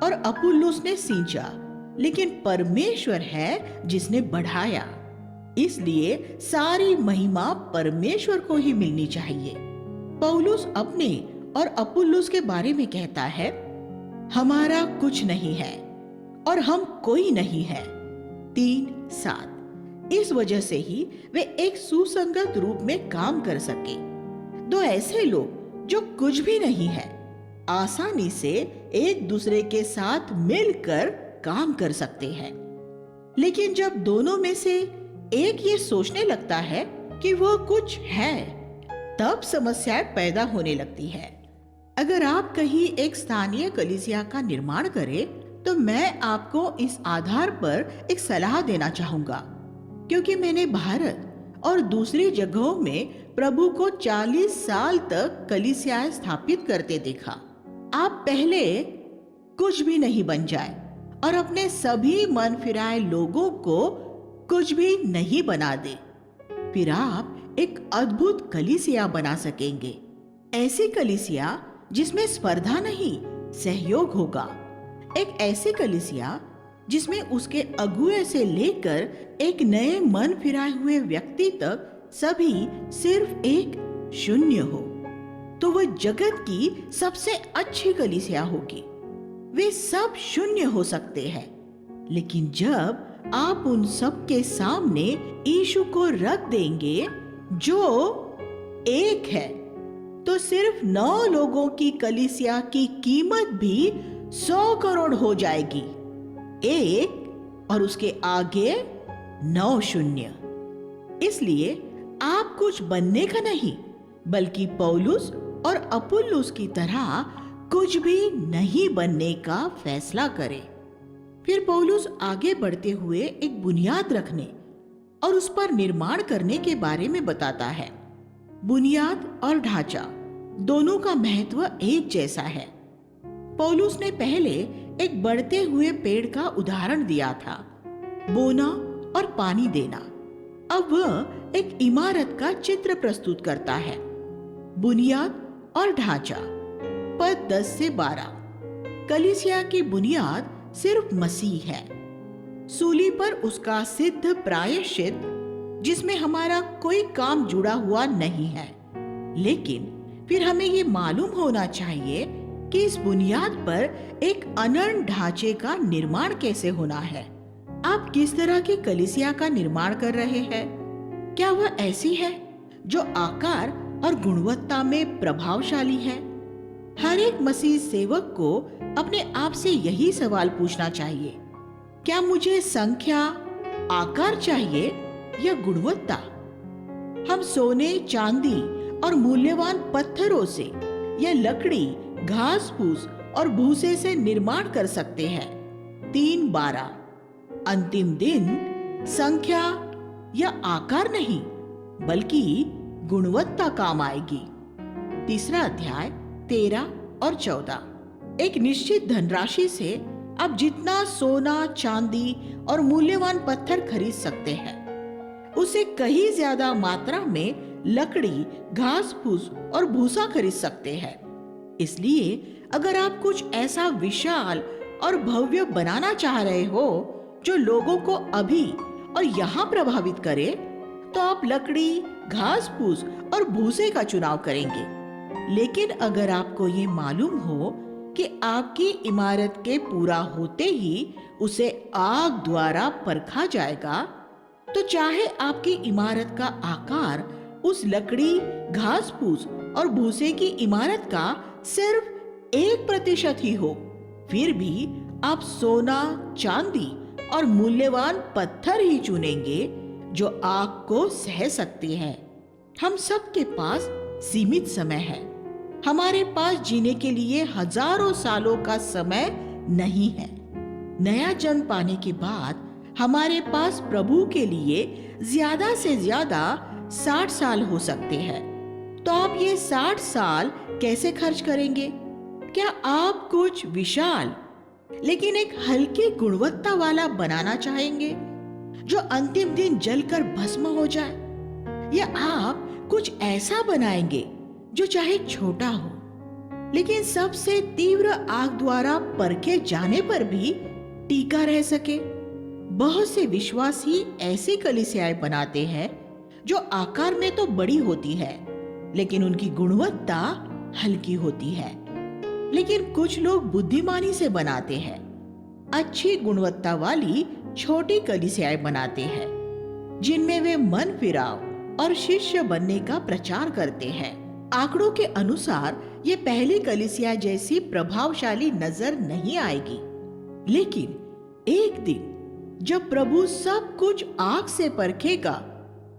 और अपुल्लोस ने सींचा, लेकिन परमेश्वर है जिसने बढ़ाया। इसलिए सारी महिमा परमेश्वर को ही मिलनी चाहिए। पौलुस अपने और अपुल्लोस के बारे में कहता है, हमारा कुछ नहीं है और हम कोई नहीं है। 3:7। इस वजह से ही वे एक सुसंगत रूप में काम कर सके। दो ऐसे लोग जो कुछ भी नहीं है आसानी से एक दूसरे के साथ मिलकर काम कर सकते हैं। लेकिन जब दोनों में से एक ये सोचने लगता है कि वो कुछ है, तब समस्याएं पैदा होने लगती है। अगर आप कहीं एक स्थानीय कलीसिया का निर्माण करें, तो मैं आपको इस आधार पर एक सलाह देना चाहूंगा, क्योंकि मैंने भारत और दूसरी जगहों में प्रभु को 40 साल तक कलीसियाएं स्थापित करते देखा। आप पहले कुछ भी नहीं बन जाए और अपने सभी मन फिराए लोगों को कुछ भी नहीं बना दे, फिर आप एक अद्भुत कलीसिया बना सकेंगे। ऐसी कलीसिया जिसमें स्पर्धा नहीं, सहयोग होगा। एक ऐसी कलीसिया जिसमें उसके अगुए से लेकर एक नए मन फिराए हुए व्यक्ति तक सभी सिर्फ एक शून्य हो, तो वह जगत की सबसे अच्छी कलीसिया होगी। वे सब शून्य हो सकते हैं, लेकिन जब आप उन सब के सामने यीशु को रख देंगे जो एक है, तो सिर्फ 9 लोगों की कलीसिया की कीमत भी 100 करोड़ हो जाएगी। एक और उसके आगे 9 शून्य। इसलिए आप कुछ बनने का नहीं, बल्कि पौलुस और अपुल्लोस की तरह कुछ भी नहीं बनने का फैसला करें। फिर पौलुस आगे बढ़ते हुए एक बुनियाद रखने और उस पर निर्माण करने के बारे में बताता है। बुनियाद और ढांचा दोनों का महत्व एक जैसा है। पौलुस ने पहले एक बढ़ते हुए पेड़ का उदाहरण दिया था, बोना और पानी देना। अब वह एक इमारत का चित्र प्रस्तुत करता है। बुनियाद और ढांचा। पद 10 से 12। कलीसिया की बुनियाद सिर्फ मसीह है, सूली पर उसका सिद्ध प्रायश्चित, जिसमें हमारा कोई काम जुड़ा हुआ नहीं है। लेकिन फिर हमें ये मालूम होना चाहिए कि इस बुनियाद पर एक अनंत ढांचे का निर्माण कैसे होना है। आप किस तरह की कलीसिया का निर्माण कर रहे हैं? क्या वह ऐसी है जो आकार और गुणवत्ता में प्रभावशाली है? हर एक मसीह सेवक को अपने आप से यही सवाल पूछना चाहिए, क्या मुझे संख्या, आकार चाहिए या गुणवत्ता? हम सोने, चांदी और मूल्यवान पत्थरों से या लकड़ी, घास फूस और भूसे से निर्माण कर सकते हैं। 3:12। अंतिम दिन संख्या या आकार नहीं, बल्कि गुणवत्ता काम आएगी। तीसरा अध्याय 13 और 14। एक निश्चित धनराशि से आप जितना सोना, चांदी और मूल्यवान पत्थर खरीद सकते हैं, उसे कहीं ज्यादा मात्रा में लकड़ी, घास फूस और भूसा खरीद सकते हैं। इसलिए अगर आप कुछ ऐसा विशाल और भव्य बनाना चाह रहे हो जो लोगों को अभी और यहाँ प्रभावित करे, तो आप लकड़ी, घास फूस और भूसे का चुनाव करेंगे। लेकिन अगर आपको ये मालूम हो कि आपकी इमारत के पूरा होते ही उसे आग द्वारा परखा जाएगा, तो चाहे आपकी इमारत का आकार उस लकड़ी, घास फूस और भूसे की इमारत का सिर्फ 1% ही हो, फिर भी आप सोना, चांदी और मूल्यवान पत्थर ही चुनेंगे जो आग को सह सकते हैं। हम सब के पास सीमित समय है। हमारे पास जीने के लिए हजारों सालों का समय नहीं है। नया जन्म पाने के बाद हमारे पास प्रभु के लिए ज्यादा से ज्यादा 60 साल हो सकते हैं। तो आप ये 60 साल कैसे खर्च करेंगे? क्या आप कुछ विशाल लेकिन एक हल्की गुणवत्ता वाला बनाना चाहेंगे जो अंतिम दिन जलकर भस्म हो जाए, या आप कुछ ऐसा बनाएंगे जो चाहे छोटा हो, लेकिन सबसे तीव्र आग द्वारा परखे जाने पर भी टीका रह सके। बहुत से विश्वासी ऐसी कलीसियाएं बनाते हैं जो आकार में तो बड़ी होती है, लेकिन उनकी गुणवत्ता हल्की होती है। लेकिन कुछ लोग बुद्धिमानी से बनाते हैं, अच्छी गुणवत्ता वाली छोटी कलीसियाएं बनाते हैं, जिनमें वे मन फिराव और शिष्य बनने का प्रचार करते हैं। आंकड़ों के अनुसार ये पहली कलीसिया जैसी प्रभावशाली नजर नहीं आएगी, लेकिन एक दिन जब प्रभु सब कुछ आग से परखेगा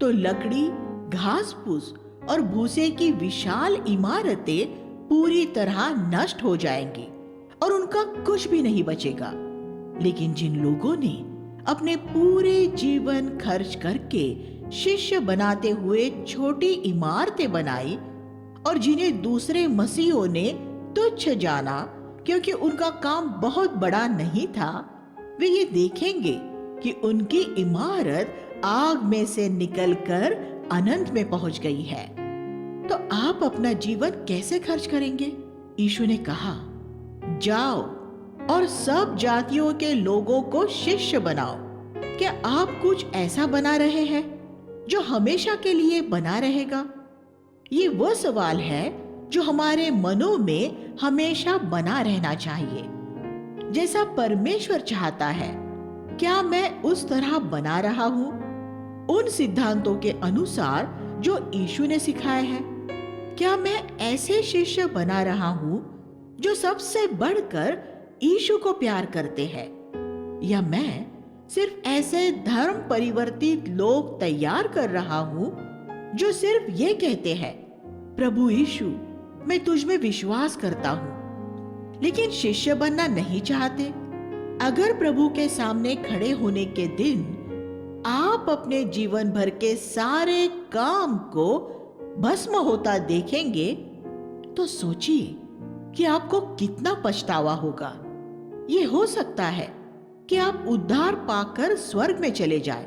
तो लकड़ी, घास फूस और भूसे की विशाल इमारतें पूरी तरह नष्ट हो जाएंगी और उनका कुछ भी नहीं बचेगा। लेकिन जिन लोगों ने अपने पूरे जीवन खर्च करके शिष्य बनाते हुए छोटी इमारतें बनाई और जिन्हें दूसरे मसीहों ने तुच्छ जाना क्योंकि उनका काम बहुत बड़ा नहीं था, वे ये देखेंगे कि उनकी इमारत आग में से निकलकर अनंत में पहुंच गई है। तो आप अपना जीवन कैसे खर्च करेंगे? यीशु ने कहा, जाओ और सब जातियों के लोगों को शिष्य बनाओ। क्या आप कुछ ऐसा बना रहे हैं जो हमेशा के लिए बना रहेगा? ये वो सवाल है जो हमारे मनों में हमेशा बना रहना चाहिए। जैसा परमेश्वर चाहता है, क्या मैं उस तरह बना रहा हूं, उन सिद्धांतों के अनुसार जो यीशु ने सिखाए हैं? क्या मैं ऐसे शिष्य बना रहा हूं जो सबसे बढ़कर यीशु को प्यार करते हैं, या मैं सिर्फ ऐसे धर्म परिवर्तित लोग तैयार कर रहा हूं जो सिर्फ ये कहते हैं, प्रभु यीशु, मैं तुझ में विश्वास करता हूं, लेकिन शिष्य बनना नहीं चाहते? अगर प्रभु के सामने खड़े होने के दिन आप अपने जीवन भर के सारे काम को भस्म होता देखेंगे तो सोचिए कि आपको कितना पछतावा होगा। ये हो सकता है कि आप उद्धार पाकर स्वर्ग में चले जाएं,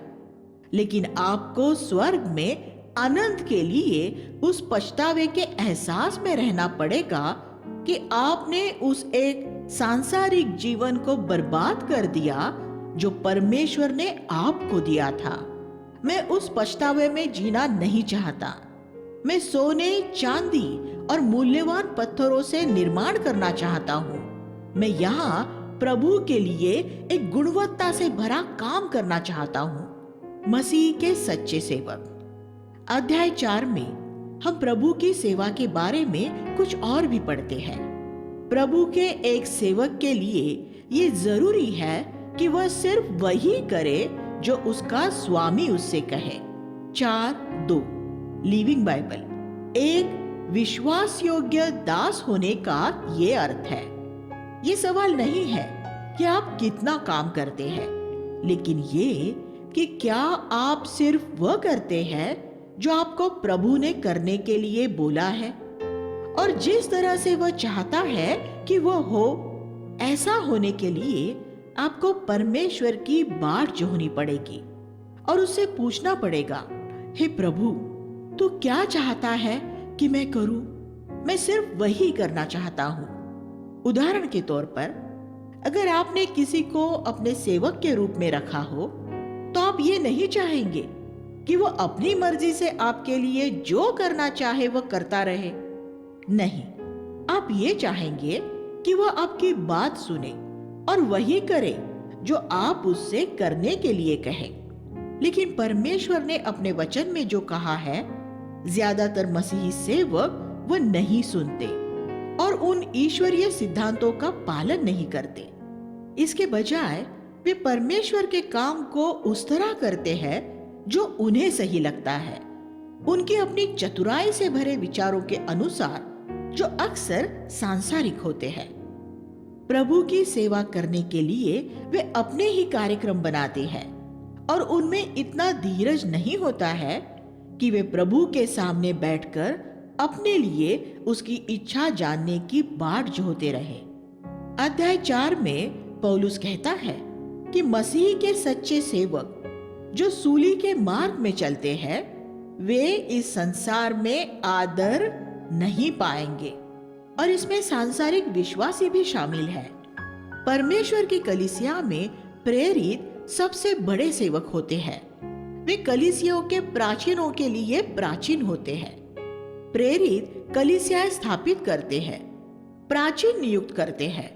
लेकिन आपको स्वर्ग में अनंत के लिए उस पछतावे के एहसास में रहना पड़ेगा कि आपने उस एक सांसारिक जीवन को बर्बाद कर दिया जो परमेश्वर ने आपको दिया था। मैं उस पछतावे में जीना नहीं चाहता। मैं सोने, चांदी और मूल्यवान पत्थरों से निर्माण करना चाहता हूँ। मैं यहाँ प्रभु के लिए एक गुणवत्ता से भरा काम करना चाहता हूँ। मसीह के सच्चे सेवक। अध्याय 4 में हम प्रभु की सेवा के बारे में कुछ और भी पढ़ते हैं। प्रभु के एक सेवक के लिए ये जरूरी है कि वह सिर्फ वही करे जो उसका स्वामी उससे कहे। 4:2 लिविंग बाइबल। एक विश्वास योग्य दास होने का ये अर्थ है। ये सवाल नहीं है कि आप कितना काम करते हैं, लेकिन ये कि क्या आप सिर्फ वह करते हैं जो आपको प्रभु ने करने के लिए बोला है और जिस तरह से वह चाहता है कि वह हो। ऐसा होने के लिए आपको परमेश्वर की बाट जोहनी पड़ेगी और उससे पूछना पड़ेगा, हे प्रभु, तू क्या चाहता है कि मैं करूं? मैं सिर्फ वही करना चाहता हूं। उदाहरण के तौर पर, अगर आपने किसी को अपने सेवक के रूप में रखा हो तो आप ये नहीं चाहेंगे कि वो अपनी मर्जी से आपके लिए जो करना चाहे वह करता रहे। नहीं, आप ये चाहेंगे कि वह आपकी बात सुने और वही करे जो आप उससे करने के लिए कहें। लेकिन परमेश्वर ने अपने वचन में जो कहा है, ज्यादातर मसीही सेवक वह नहीं सुनते और उन ईश्वरीय सिद्धांतों का पालन नहीं करते। इसके बजाय वे परमेश्वर के काम को उस तरह करते हैं जो उन्हें सही लगता है, उनकी अपनी चतुराई से भरे विचारों के अनुसार, जो अक्सर सांसारिक होते हैं। प्रभु की सेवा करने के लिए वे अपने ही कार्यक्रम बनाते हैं और उनमें इतना धीरज नहीं होता है कि वे प्रभु के सामने बैठकर अपने लिए उसकी इच्छा जानने की बाट जोहते रहे। अध्याय 4 में पौलुस कहता है कि मसीह के सच्चे सेवक जो सूली के मार्ग में चलते हैं, वे इस संसार में आदर, नहीं पाएंगे। और इसमें सांसारिक विश्वासी भी शामिल है। परमेश्वर की कलीसिया में प्रेरित सबसे बड़े सेवक होते हैं। वे कलीसियाओं के प्राचीनों के लिए प्राचीन होते हैं। प्रेरित कलीसियाएं स्थापित करते हैं, प्राचीन नियुक्त करते हैं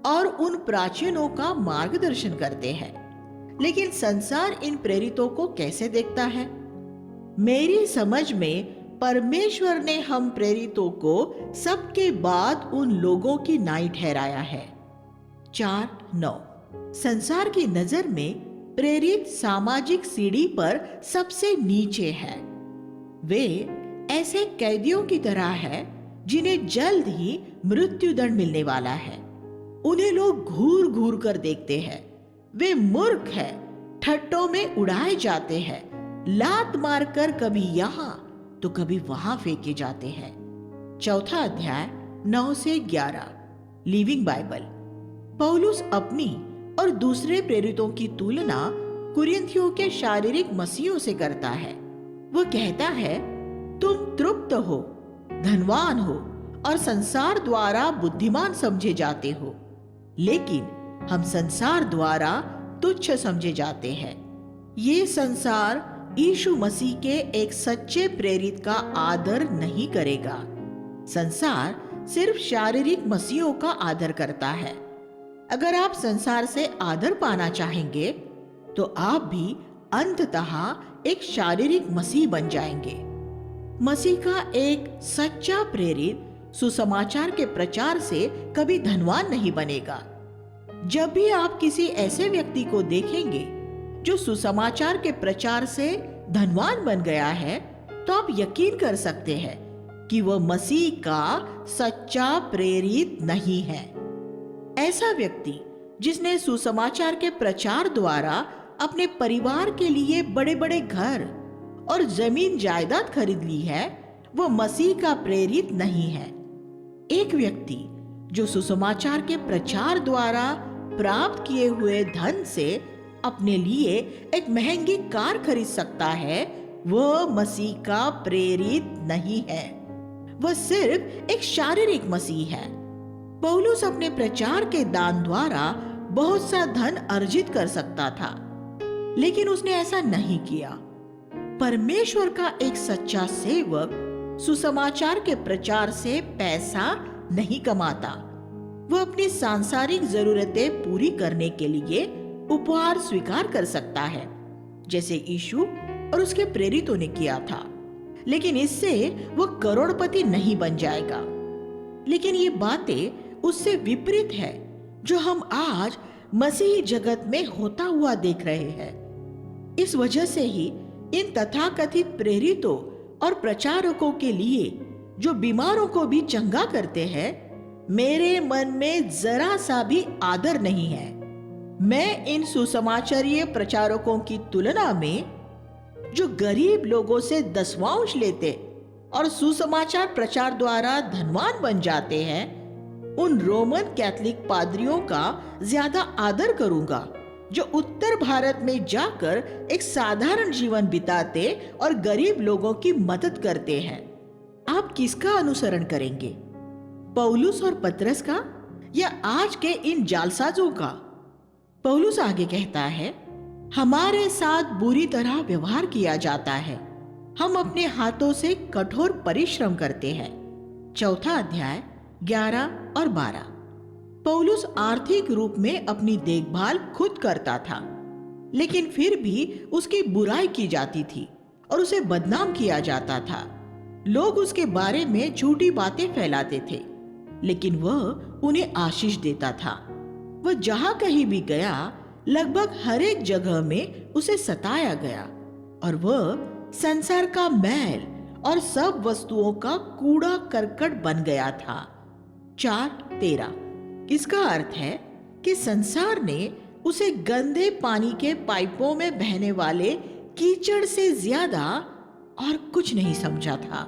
और उन प्राचीनों का मार्गदर्शन करते हैं। लेकिन संसार इन प्रेरितों को कैसे देखता है? मेरी समझ में परमेश्वर ने हम प्रेरितों को सबके बाद उन लोगों की नाई ठहराया है। 4:9 संसार की नजर में प्रेरित सामाजिक सीढ़ी पर सबसे नीचे है। वे ऐसे कैदियों की तरह है जिन्हें जल्द ही मृत्युदंड मिलने वाला है। उन्हें लोग घूर घूर कर देखते हैं। वे मूर्ख है, ठट्टों में उड़ाए जाते हैं, लात मारकर कभी यहाँ तो कभी वहां फेंके जाते हैं। 4 अध्याय 9 से 11 लिविंग बाइबल। पौलुस अपनी और दूसरे प्रेरितों की तुलना कुरिन्थियों के शारीरिक मसीहों से करता है। वह कहता है, तुम तृप्त हो, धनवान हो और संसार द्वारा बुद्धिमान समझे जाते हो, लेकिन हम संसार द्वारा तुच्छ समझे जाते हैं। ये संसार यीशु मसीह के एक सच्चे प्रेरित का आदर नहीं करेगा। संसार सिर्फ शारीरिक मसीहों का आदर करता है। अगर आप संसार से आदर पाना चाहेंगे तो आप भी अंततः एक शारीरिक मसीह बन जाएंगे। मसीह का एक सच्चा प्रेरित सुसमाचार के प्रचार से कभी धनवान नहीं बनेगा। जब भी आप किसी ऐसे व्यक्ति को देखेंगे जो सुसमाचार के प्रचार से धनवान बन गया है, तो आप यकीन कर सकते हैं कि वह मसीह का सच्चा प्रेरित नहीं है। ऐसा व्यक्ति जिसने सुसमाचार के प्रचार द्वारा अपने परिवार के लिए बड़े बड़े घर और जमीन जायदाद खरीद ली है, वह मसीह का प्रेरित नहीं है। एक व्यक्ति जो सुसमाचार के प्रचार द्वारा प्राप्त किए हुए धन से अपने लिए एक महंगी कार खरीद सकता है, वह मसीह का प्रेरित नहीं है। वह सिर्फ एक शारीरिक मसीह है। पौलुस अपने प्रचार के दान द्वारा बहुत सा धन अर्जित कर सकता था, लेकिन उसने ऐसा नहीं किया। परमेश्वर का एक सच्चा सेवक सुसमाचार के प्रचार से पैसा नहीं कमाता। वह अपनी सांसारिक जरूरतें पूरी करने के लिए उपहार स्वीकार कर सकता है, जैसे यीशु और उसके प्रेरितों ने किया था, लेकिन इससे वह करोड़पति नहीं बन जाएगा। लेकिन ये बातें उससे विपरीत है जो हम आज मसीही जगत में होता हुआ देख रहे हैं। इस वजह से ही इन तथाकथित प्रेरितों और प्रचारकों के लिए जो बीमारों को भी चंगा करते हैं, मेरे मन में जरा सा भी आदर नहीं है। मैं इन सुसमाचारीय प्रचारकों की तुलना में जो गरीब लोगों से दसवांश लेते और सुसमाचार प्रचार द्वारा धनवान बन जाते हैं, उन रोमन कैथोलिक पादरियों का ज्यादा आदर करूंगा जो उत्तर भारत में जाकर एक साधारण जीवन बिताते और गरीब लोगों की मदद करते हैं। आप किसका अनुसरण करेंगे, पौलुस और पतरस का या आज के इन जालसाजों का? पौलुस आगे कहता है, हमारे साथ बुरी तरह व्यवहार किया जाता है, हम अपने हाथों से कठोर परिश्रम करते हैं। 4 अध्याय 11 और 12। पौलुस आर्थिक रूप में अपनी देखभाल खुद करता था, लेकिन फिर भी उसकी बुराई की जाती थी और उसे बदनाम किया जाता था। लोग उसके बारे में झूठी बातें फैलाते थे, लेकिन वह उन्हें आशीष देता था। वह जहां कहीं भी गया, लगभग हर एक जगह में उसे सताया गया और वह संसार का मैल और सब वस्तुओं का कूड़ा करकट बन गया था। 4:13। इसका अर्थ है कि संसार ने उसे गंदे पानी के पाइपों में बहने वाले कीचड़ से ज्यादा और कुछ नहीं समझा था।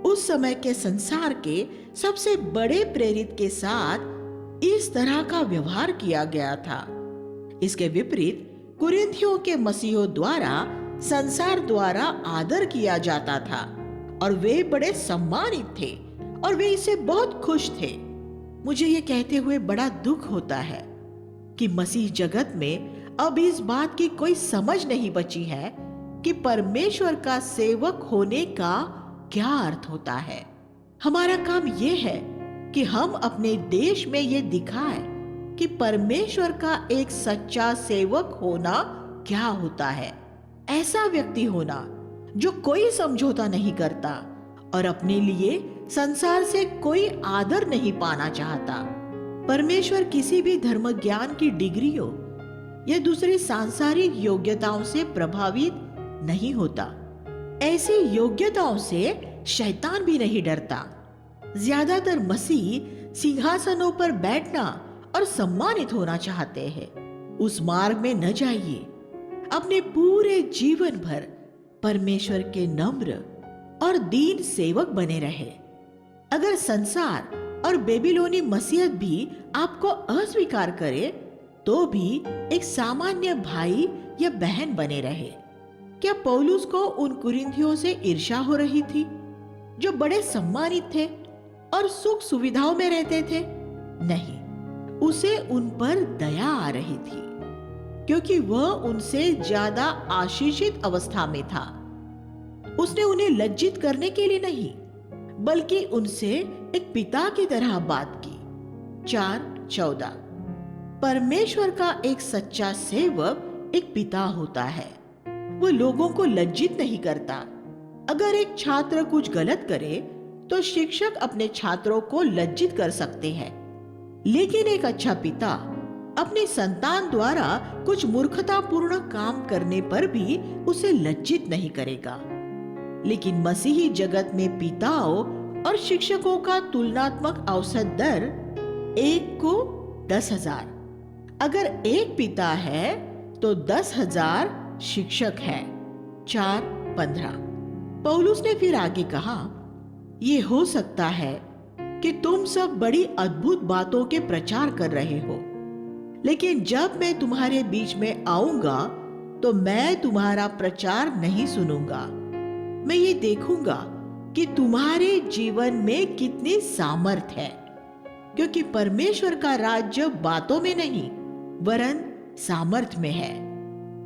उस समय के संसार के सबसे बड़े प्रेरित के साथ इस तरह का व्यवहार किया गया था। इसके विपरीत कुरिन्थियों के मसीहों द्वारा संसार द्वारा आदर किया जाता था और वे बड़े सम्मानित थे और वे इससे बहुत खुश थे। मुझे ये कहते हुए बड़ा दुख होता है कि मसीह जगत में अब इस बात की कोई समझ नहीं बची है कि परमेश्वर का सेवक होने का क्या अर्थ होता है। हमारा काम यह है कि हम अपने देश में ये दिखाएं कि परमेश्वर का एक सच्चा सेवक होना क्या होता है। ऐसा व्यक्ति होना जो कोई समझौता नहीं करता और अपने लिए संसार से कोई आदर नहीं पाना चाहता। परमेश्वर किसी भी धर्म ज्ञान की डिग्रियों या दूसरी सांसारिक योग्यताओं से प्रभावित नहीं होता। ऐसी योग्यताओं से शैतान भी नहीं डरता। ज्यादातर मसीह सिंहासनों पर बैठना और सम्मानित होना चाहते हैं। उस मार्ग में न जाइए। अपने पूरे जीवन भर परमेश्वर के नम्र और दीन सेवक बने रहे। अगर संसार और बेबीलोनी मसीहत भी आपको अस्वीकार करे तो भी एक सामान्य भाई या बहन बने रहे। क्या पौलुस को उन कुरिन्थियों से ईर्ष्या हो रही थी जो बड़े सम्मानित थे और सुख सुविधाओं में रहते थे? नहीं, उसे उन पर दया आ रही थी क्योंकि वह उनसे ज्यादा आशीषित अवस्था में था। उसने उन्हें लज्जित करने के लिए नहीं बल्कि उनसे एक पिता की तरह बात की। 4:14 परमेश्वर का एक सच्चा सेवक एक पिता होता है। वो लोगों को लज्जित नहीं करता। अगर एक छात्र कुछ गलत करे तो शिक्षक अपने छात्रों को लज्जित कर सकते हैं, लेकिन एक अच्छा पिता अपनी संतान द्वारा कुछ मूर्खतापूर्ण काम करने पर भी उसे लज्जित नहीं करेगा। लेकिन मसीही जगत में पिताओं और शिक्षकों का तुलनात्मक औसत दर 1 को 10,000। अगर एक पिता है तो 10,000 शिक्षक है। 4:15 पौलुस ने फिर आगे कहा, ये हो सकता है कि तुम सब बड़ी अद्भुत बातों के प्रचार कर रहे हो, लेकिन जब मैं तुम्हारे बीच में आऊंगा तो मैं तुम्हारा प्रचार नहीं सुनूंगा। मैं ये देखूंगा कि तुम्हारे जीवन में कितनी सामर्थ है, क्योंकि परमेश्वर का राज्य बातों में नहीं वरन सामर्थ में है।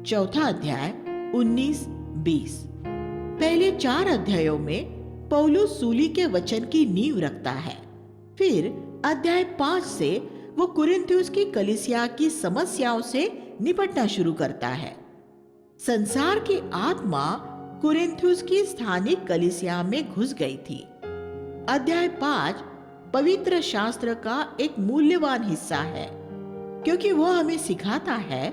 4 अध्याय 19-20 पहले 4 अध्यायों में पौलुस सूली के वचन की नींव रखता है। फिर अध्याय 5 से वो कुरिन्थियुस की कलीसिया की समस्याओं से निपटना शुरू करता है। संसार की आत्मा कुरिन्थियुस की स्थानिक कलीसिया में घुस गई थी। अध्याय 5 पवित्र शास्त्र का एक मूल्यवान हिस्सा है, क्योंकि वह हमें सिखाता है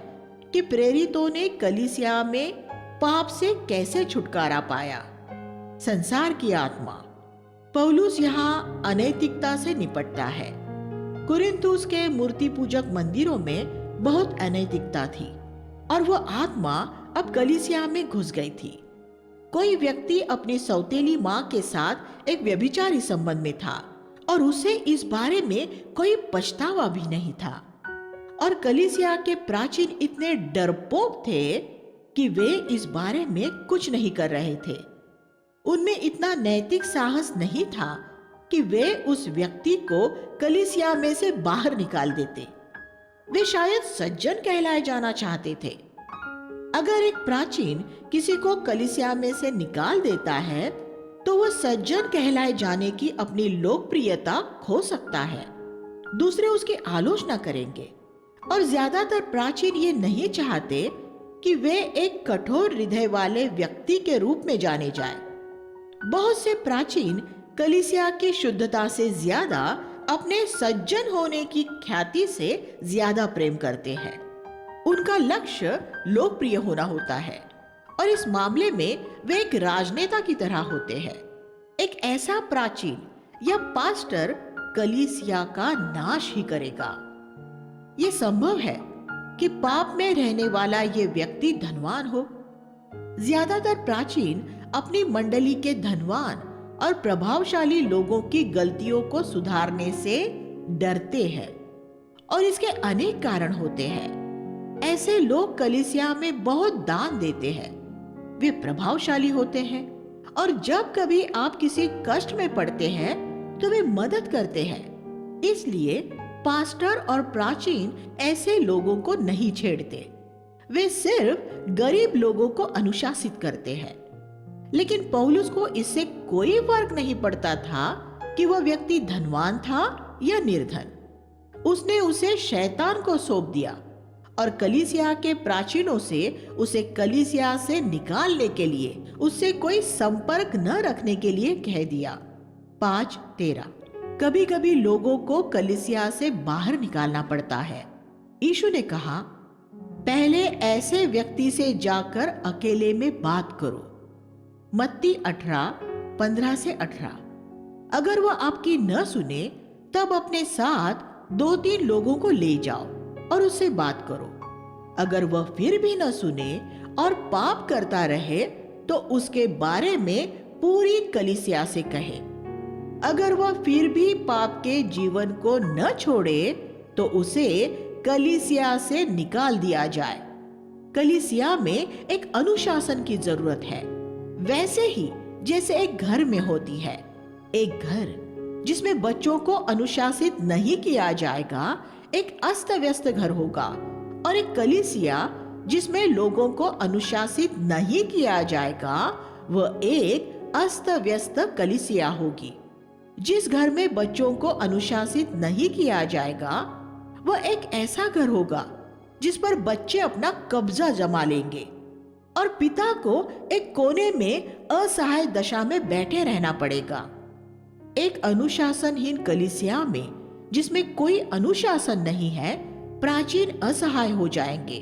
कि प्रेरितों ने कलीसिया में पाप से कैसे छुटकारा पाया। संसार की आत्मा पौलुस यहाँ अनैतिकता से निपटता है। कुरिन्थुस के मूर्ति पूजक मंदिरों में बहुत अनैतिकता थी और वह आत्मा अब कलीसिया में घुस गई थी। कोई व्यक्ति अपनी सौतेली मां के साथ एक व्यभिचारी संबंध में था और उसे इस बारे में कोई पछतावा भी नहीं था। और कलीसिया के प्राचीन इतने डरपोक थे कि वे इस बारे में कुछ नहीं कर रहे थे। उनमें इतना नैतिक साहस नहीं था कि वे उस व्यक्ति को कलीसिया में से बाहर निकाल देते। वे शायद सज्जन कहलाए जाना चाहते थे। अगर एक प्राचीन किसी को कलीसिया में से निकाल देता है तो वह सज्जन कहलाए जाने की अपनी लोकप्रियता खो सकता है। दूसरे उसकी आलोचना करेंगे और ज्यादातर प्राचीन ये नहीं चाहते कि वे एक कठोर हृदय वाले व्यक्ति के रूप में जाने जाएं। बहुत से प्राचीन कलीसिया की शुद्धता से ज्यादा अपने सज्जन होने की ख्याति से ज्यादा प्रेम करते हैं। उनका लक्ष्य लोकप्रिय होना होता है और इस मामले में वे एक राजनेता की तरह होते हैं। एक ऐसा प्राचीन या पास्टर कलीसिया का नाश ही करेगा। यह संभव है कि पाप में रहने वाला ये व्यक्ति धनवान हो। ज्यादातर प्राचीन अपनी मंडली के धनवान और प्रभावशाली लोगों की गलतियों को सुधारने से डरते हैं और इसके अनेक कारण होते हैं। ऐसे लोग कलीसिया में बहुत दान देते हैं, वे प्रभावशाली होते हैं और जब कभी आप किसी कष्ट में पड़ते हैं तो वे मदद करते हैं। इसलिए पास्टर और प्राचीन ऐसे लोगों को नहीं छेड़ते। वे सिर्फ गरीब लोगों को अनुशासित करते हैं। लेकिन पौलुस को इससे कोई फर्क नहीं पड़ता था कि वह व्यक्ति धनवान था या निर्धन। उसने उसे शैतान को सौंप दिया और कलीसिया के प्राचीनों से उसे कलीसिया से निकालने के लिए, उससे कोई संपर्क न रखने के लिए कह दिया। 5:13। कभी कभी लोगों को कलीसिया से बाहर निकालना पड़ता है। यीशु ने कहा, पहले ऐसे व्यक्ति से जाकर अकेले में बात करो। मत्ती 18:15-18। अगर वह आपकी न सुने तब अपने साथ 2-3 लोगों को ले जाओ और उससे बात करो। अगर वह फिर भी न सुने और पाप करता रहे तो उसके बारे में पूरी कलीसिया से कहे। अगर वह फिर भी पाप के जीवन को न छोड़े तो उसे कलीसिया से निकाल दिया जाए। कलीसिया में एक अनुशासन की जरूरत है, वैसे ही जैसे एक घर में होती है। एक घर जिसमें बच्चों को अनुशासित नहीं किया जाएगा एक अस्त व्यस्त घर होगा, और एक कलीसिया जिसमें लोगों को अनुशासित नहीं किया जाएगा वह एक अस्त व्यस्त कलीसिया होगी। जिस घर में बच्चों को अनुशासित नहीं किया जाएगा वह एक ऐसा घर होगा जिस पर बच्चे अपना कब्जा जमा लेंगे और पिता को एक कोने में असहाय दशा में बैठे रहना पड़ेगा। एक अनुशासनहीन कलीसिया में जिसमें कोई अनुशासन नहीं है, प्राचीन असहाय हो जाएंगे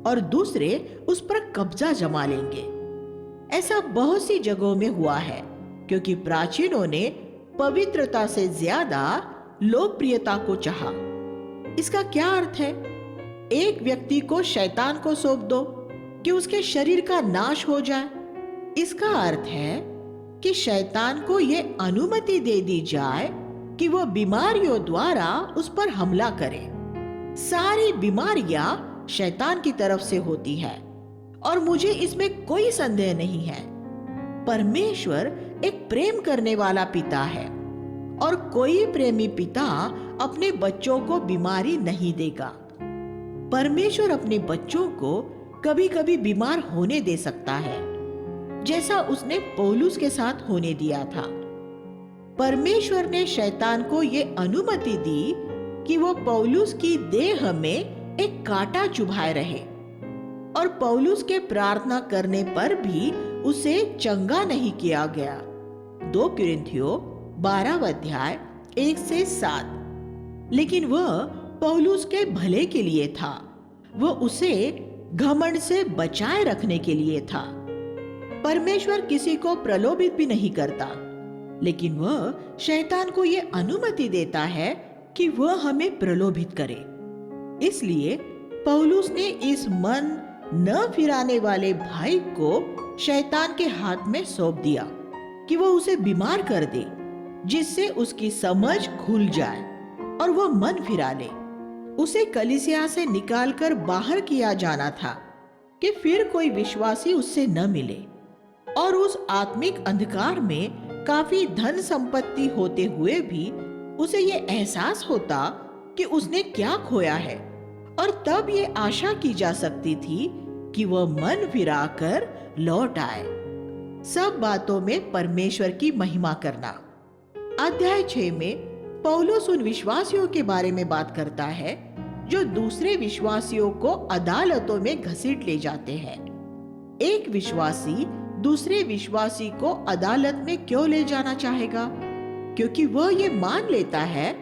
और दूसरे उस पर कब्जा जमा लेंगे। ऐसा बहुत सी जगहों में हुआ है क्योंकि प्राचीनों ने पवित्रता से ज्यादा लोकप्रियता को चाहा। इसका क्या अर्थ है? एक व्यक्ति को शैतान को सौंप दो कि उसके शरीर का नाश हो जाए। इसका अर्थ है कि शैतान को यह अनुमति दे दी जाए कि वह बीमारियों द्वारा उस पर हमला करे। सारी बीमारियां शैतान की तरफ से होती है और मुझे इसमें कोई संदेह नहीं है। परमेश्वर एक प्रेम करने वाला पिता है और कोई प्रेमी पिता अपने बच्चों को बीमारी नहीं देगा। परमेश्वर अपने बच्चों को कभी कभी बीमार होने दे सकता है, जैसा उसने पौलुस के साथ होने दिया था। परमेश्वर ने शैतान को यह अनुमति दी कि वो पौलुस की देह में एक कांटा चुभाए रहे और पौलुस के प्रार्थना करने पर भी उसे चंगा नहीं किया गया। 2 कुरिन्थियों 12:1-7। लेकिन वह पौलुस के भले के लिए था, वह उसे घमंड से बचाए रखने के लिए था। परमेश्वर किसी को प्रलोभित भी नहीं करता, लेकिन वह शैतान को यह अनुमति देता है कि वह हमें प्रलोभित करे। इसलिए पौलुस ने इस मन न फिराने वाले भाई को शैतान के हाथ में सौंप दिया कि वह उसे बीमार कर दे, जिससे उसकी समझ खुल जाए और वह मन फिरा ले। उसे कलीसिया से निकालकर बाहर किया जाना था कि फिर कोई विश्वासी उससे न मिले, और उस आत्मिक अंधकार में काफी धन संपत्ति होते हुए भी उसे ये एहसास होता कि उसने क्या खोया है, और तब ये आशा की जा सकती थी कि वह मन फिराकर लौट आए। सब बातों में परमेश्वर की महिमा करना। अध्याय 6 में पौलुस उन विश्वासियों के बारे में बात करता है जो दूसरे विश्वासियों को अदालतों में घसीट ले जाते हैं। एक विश्वासी दूसरे विश्वासी को अदालत में क्यों ले जाना चाहेगा? क्योंकि वह ये मान लेता है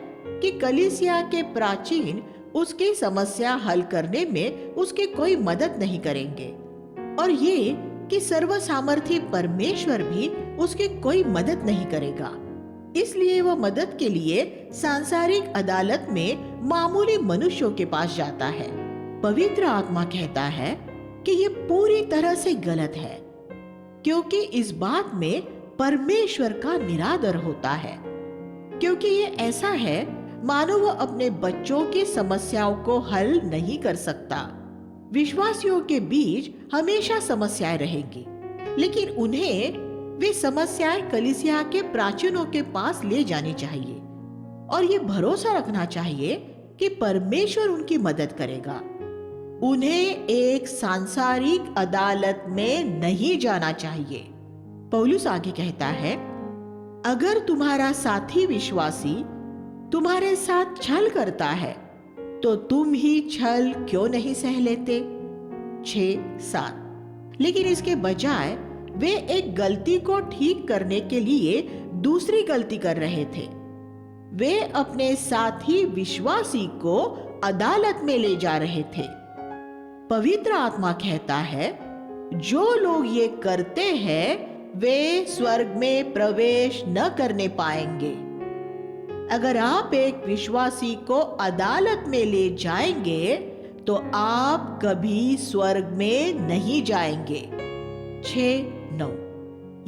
कि कलीसिया के प्राचीन उसकी समस्या हल करने में उसकी कोई मदद नहीं करेंगे, और ये कि सर्वसामर्थी परमेश्वर भी उसकी कोई मदद नहीं करेगा। इसलिए वह मदद के लिए सांसारिक अदालत में मामूली मनुष्यों के पास जाता है। पवित्र आत्मा कहता है कि ये पूरी तरह से गलत है, क्योंकि इस बात में परमेश्वर का निरादर होता है। क्योंकि ये ऐसा है मानो वह अपने बच्चों की समस्याओं को हल नहीं कर सकता। विश्वासियों के बीच हमेशा समस्याएं रहेंगी, लेकिन उन्हें वे समस्याएं कलीसिया के प्राचीनों के पास ले जानी चाहिए और ये भरोसा रखना चाहिए कि परमेश्वर उनकी मदद करेगा। उन्हें एक सांसारिक अदालत में नहीं जाना चाहिए। पौलुस आगे कहता है, अगर तुम्हारा साथी विश्वासी तुम्हारे साथ छल करता है तो तुम ही छल क्यों नहीं सह लेते। 6-7। लेकिन इसके बजाय वे एक गलती को ठीक करने के लिए दूसरी गलती कर रहे थे। वे अपने साथी विश्वासी को अदालत में ले जा रहे थे। पवित्र आत्मा कहता है, जो लोग ये करते हैं वे स्वर्ग में प्रवेश न करने पाएंगे। अगर आप एक विश्वासी को अदालत में ले जाएंगे तो आप कभी स्वर्ग में नहीं जाएंगे। 6-9।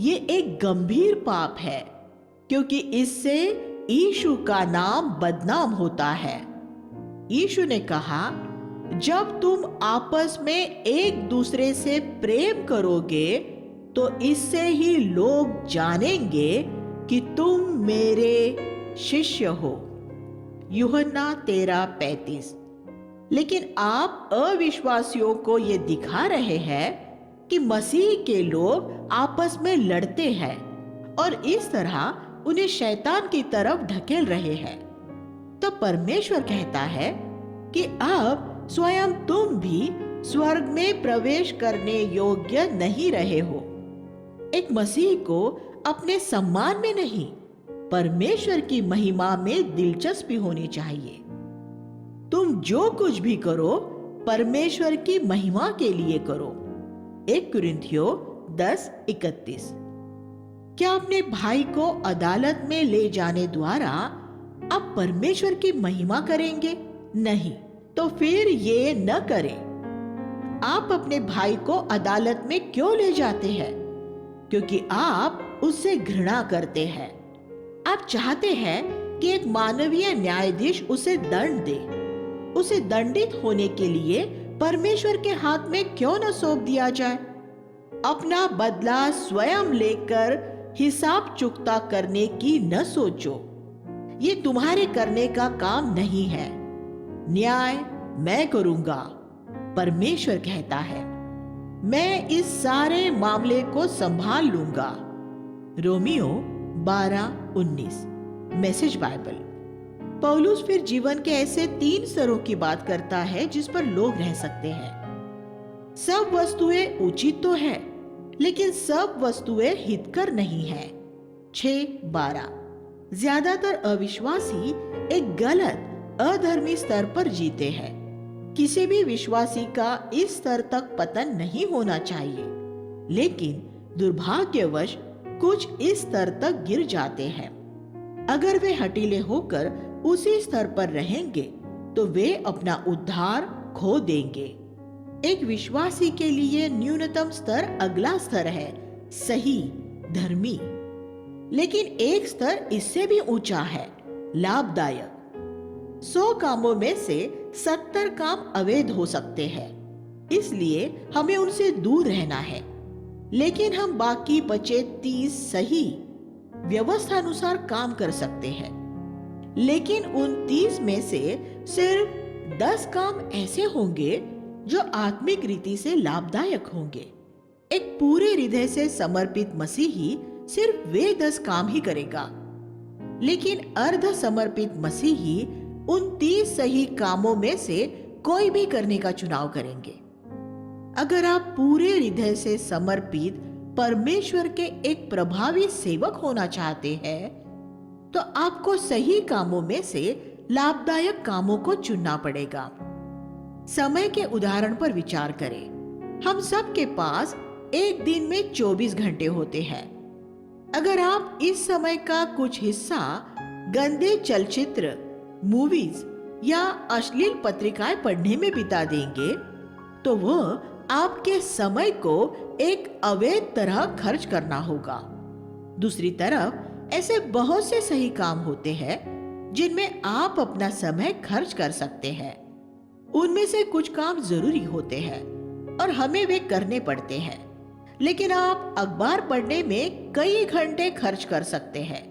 ये एक गंभीर पाप है क्योंकि इससे यीशु का नाम बदनाम होता है। यीशु ने कहा, जब तुम आपस में एक दूसरे से प्रेम करोगे तो इससे ही लोग जानेंगे कि तुम मेरे शिष्य हो। यूहन्ना 13:35। लेकिन आप अविश्वासियों को ये दिखा रहे हैं कि मसीह के लोग आपस में लड़ते हैं और इस तरह उन्हें शैतान की तरफ ढकेल रहे हैं। तो परमेश्वर कहता है कि अब स्वयं तुम भी स्वर्ग में प्रवेश करने योग्य नहीं रहे हो। एक मसीह को अपने सम्मान में नहीं, परमेश्वर की महिमा में दिलचस्पी होनी चाहिए। तुम जो कुछ भी करो परमेश्वर की महिमा के लिए करो। 1 कुरिन्थियों 10:31। क्या अपने भाई को अदालत में ले जाने द्वारा आप परमेश्वर की महिमा करेंगे? नहीं, तो फिर ये न करें। आप अपने भाई को अदालत में क्यों ले जाते हैं? क्योंकि आप उससे घृणा करते हैं। आप चाहते हैं कि एक मानवीय न्यायाधीश उसे दंड दे। उसे दंडित होने के लिए परमेश्वर के हाथ में क्यों न सौंप दिया जाए? अपना बदला स्वयं लेकर हिसाब चुकता करने की न सोचो। ये तुम्हारे करने का काम नहीं है। न्याय मैं करूंगा, परमेश्वर कहता है। मैं इस सारे मामले को संभाल लूंगा। रोमियो 12:19। Message Bible. पौलुस फिर जीवन के ऐसे 3 स्तरों की बात करता है जिस पर लोग रह सकते हैं। सब वस्तुएं उचित तो है, लेकिन सब वस्तुएं हितकर नहीं है। 6-12। ज्यादातर अविश्वासी एक गलत अधर्मी स्तर पर जीते हैं। किसी भी विश्वासी का इस स्तर तक पतन नहीं होना चाहिए, लेकिन दुर्भाग्यवश कुछ इस स्तर तक गिर जाते हैं। अगर वे हठीले होकर उसी स्तर पर रहेंगे तो वे अपना उद्धार खो देंगे। एक विश्वासी के लिए न्यूनतम स्तर अगला स्तर है, सही, धर्मी। लेकिन एक स्तर इससे भी ऊंचा है, लाभदायक। 100 कामों में से 70 काम अवैध हो सकते हैं, इसलिए हमें उनसे दूर रहना है। लेकिन हम बाकी बचे 30 सही, व्यवस्था अनुसार काम कर सकते हैं। लेकिन उन 30 में से सिर्फ 10 काम ऐसे होंगे जो आत्मिक रीति से लाभदायक होंगे। एक पूरे हृदय से समर्पित मसीही सिर्फ वे 10 काम ही करेगा, लेकिन अर्ध समर्पित मसीही उन 30 सही कामों में से कोई भी करने का चुनाव करेंगे। अगर आप पूरे हृदय से समर्पित परमेश्वर के एक प्रभावी सेवक होना चाहते हैं, तो आपको सही कामों में से लाभदायक कामों को चुनना पड़ेगा। समय के उदाहरण पर विचार करें। हम सब के पास एक दिन में 24 घंटे होते हैं। अगर आप इस समय का कुछ हिस्सा गंदे चलचित्र, मूवीज या अश्लील पत्रिकाएं पढ़ने में बिता देंगे, तो वह आपके समय को एक अवैध तरह खर्च करना होगा। दूसरी तरफ ऐसे बहुत से सही काम होते हैं जिनमें आप अपना समय खर्च कर सकते हैं। उनमें से कुछ काम जरूरी होते हैं और हमें वे करने पड़ते हैं, लेकिन आप अखबार पढ़ने में कई घंटे खर्च कर सकते हैं,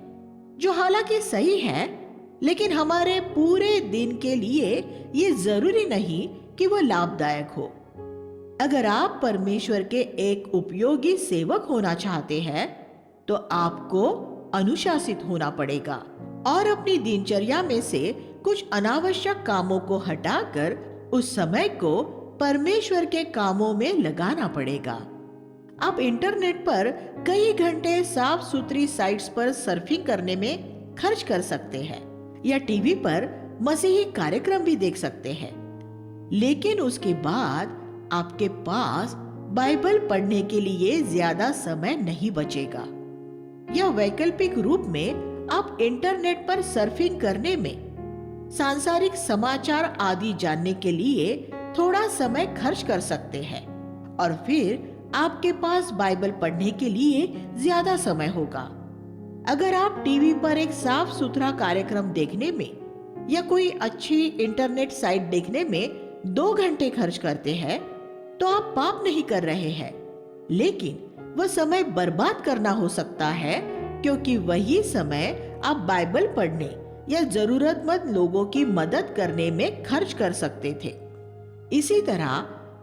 जो हालांकि सही है, लेकिन हमारे पूरे दिन के लिए ये जरूरी नहीं कि वो लाभदायक हो। अगर आप परमेश्वर के एक उपयोगी सेवक होना चाहते हैं, तो आपको अनुशासित होना पड़ेगा और अपनी दिनचर्या में से कुछ अनावश्यक कामों को हटाकर उस समय को परमेश्वर के कामों में लगाना पड़ेगा। आप इंटरनेट पर कई घंटे साफ सुथरी साइट्स पर सर्फिंग करने में खर्च कर सकते हैं या टीवी पर मसीही कार्यक्रम भी देख सकते हैं, लेकिन उसके बाद आपके पास बाइबल पढ़ने के लिए ज्यादा समय नहीं बचेगा। या वैकल्पिक रूप में आप इंटरनेट पर सर्फिंग करने में, सांसारिक समाचार आदि जानने के लिए थोड़ा समय खर्च कर सकते हैं और फिर आपके पास बाइबल पढ़ने के लिए ज्यादा समय होगा। अगर आप टीवी पर एक साफ सुथरा कार्यक्रम देखने में या कोई अच्छी इंटरनेट साइट देखने में 2 घंटे खर्च करते हैं, तो आप पाप नहीं कर रहे हैं, लेकिन वह समय बर्बाद करना हो सकता है, क्योंकि वही समय आप बाइबल पढ़ने या जरूरतमंद लोगों की मदद करने में खर्च कर सकते थे। इसी तरह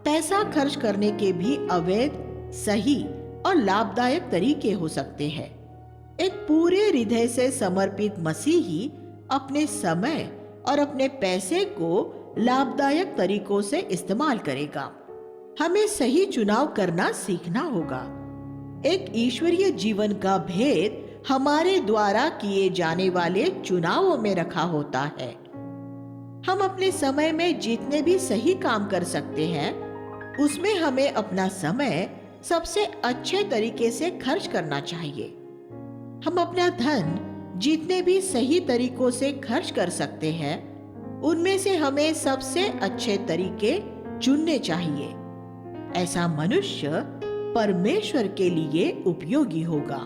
पैसा खर्च करने के भी अवैध, सही और लाभदायक तरीके हो सकते हैं। एक पूरे हृदय से समर्पित मसीही अपने समय और अपने पैसे को लाभदायक तरीकों से इस्तेमाल करेगा। हमें सही चुनाव करना सीखना होगा। एक ईश्वरीय जीवन का भेद हमारे द्वारा किए जाने वाले चुनावों में रखा होता है। हम अपने समय में जितने भी सही काम कर सकते हैं, उसमें हमें अपना समय सबसे अच्छे तरीके से खर्च करना चाहिए। हम अपना धन जितने भी सही तरीकों से खर्च कर सकते हैं, उनमें से हमें सबसे अच्छे तरीके चुनने चाहिए। ऐसा मनुष्य परमेश्वर के लिए उपयोगी होगा।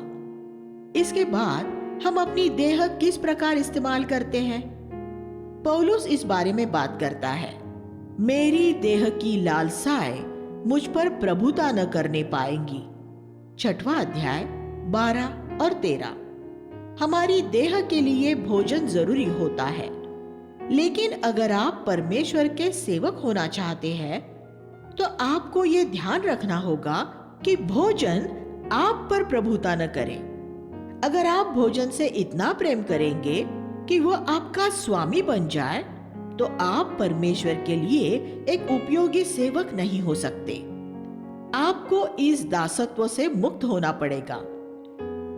इसके बाद हम अपनी देह किस प्रकार इस्तेमाल करते हैं? पौलुस इस बारे में बात करता है। मेरी देह की लालसाएं मुझ पर प्रभुता न करने पाएंगी। 6वां अध्याय 12 और 13। हमारी देह के लिए भोजन जरूरी होता है, लेकिन अगर आप परमेश्वर के सेवक होना चाहते हैं, तो आपको ये ध्यान रखना होगा कि भोजन आप पर प्रभुता न करे। अगर आप भोजन से इतना प्रेम करेंगे कि वो आपका स्वामी बन जाए, तो आप परमेश्वर के लिए एक उपयोगी सेवक नहीं हो सकते। आपको इस दासत्व से मुक्त होना पड़ेगा।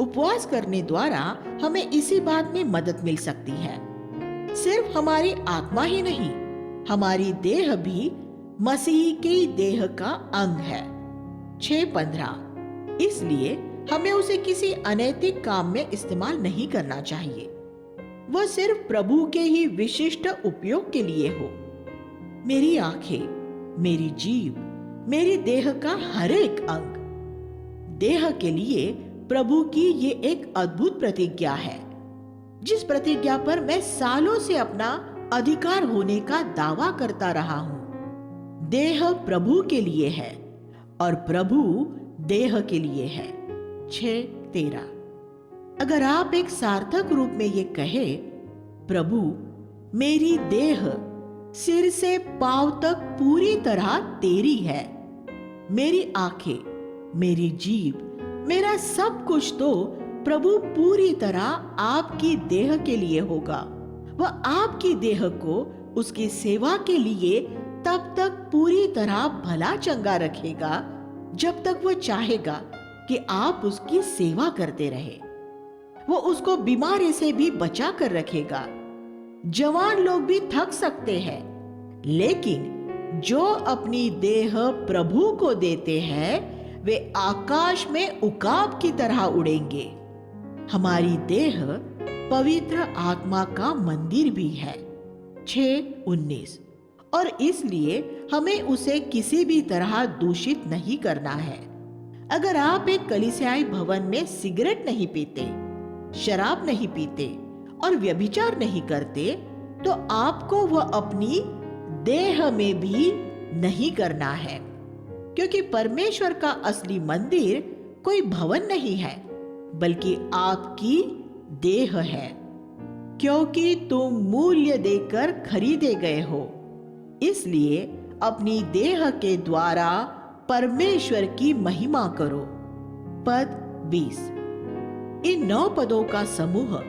उपवास करने द्वारा हमें इसी बात में मदद मिल सकती है। सिर्फ हमारी आत्मा ही नहीं, हमारी देह भी मसीह की देह का अंग है। 6:15। इसलिए हमें उसे किसी अनैतिक काम में इस्तेमाल नहीं करना चाहिए। वह सिर्फ प्रभु के ही विशिष्ट उपयोग के लिए हो। मेरी आंखें, मेरी जीभ, मेरी देह का हर एक अंग, देह के लिए प्रभु की ये एक अद्भुत प्रतिज्ञा है, जिस प्रतिज्ञा पर मैं सालों से अपना अधिकार होने का दावा करता रहा हूं। देह प्रभु के लिए है और प्रभु देह के लिए है। 6:13। अगर आप एक सार्थक रूप में ये कहे, प्रभु मेरी देह सिर से पांव तक पूरी तरह तेरी है, मेरी आंखें, मेरी जीभ, मेरा सब कुछ तो प्रभु पूरी तरह आपकी देह के लिए होगा। वह आपकी देह को उसकी सेवा के लिए तब तक पूरी तरह भला चंगा रखेगा जब तक वह चाहेगा कि आप उसकी सेवा करते रहे। वो उसको बीमारी से भी बचा कर रखेगा। जवान लोग भी थक सकते हैं, लेकिन जो अपनी देह प्रभु को देते हैं, वे आकाश में उकाब की तरह उड़ेंगे। हमारी देह पवित्र आत्मा का मंदिर भी है। 6:19। और इसलिए हमें उसे किसी भी तरह दूषित नहीं करना है। अगर आप एक कलीसियाई भवन में सिगरेट नहीं पीते, शराब नहीं पीते और व्यभिचार नहीं करते, तो आपको वह अपनी देह में भी नहीं करना है। क्योंकि परमेश्वर का असली मंदिर कोई भवन नहीं है, बल्कि आपकी देह है, क्योंकि तुम मूल्य देकर खरीदे गए हो। इसलिए अपनी देह के द्वारा परमेश्वर की महिमा करो। पद 20। इन 9 पदों का समूह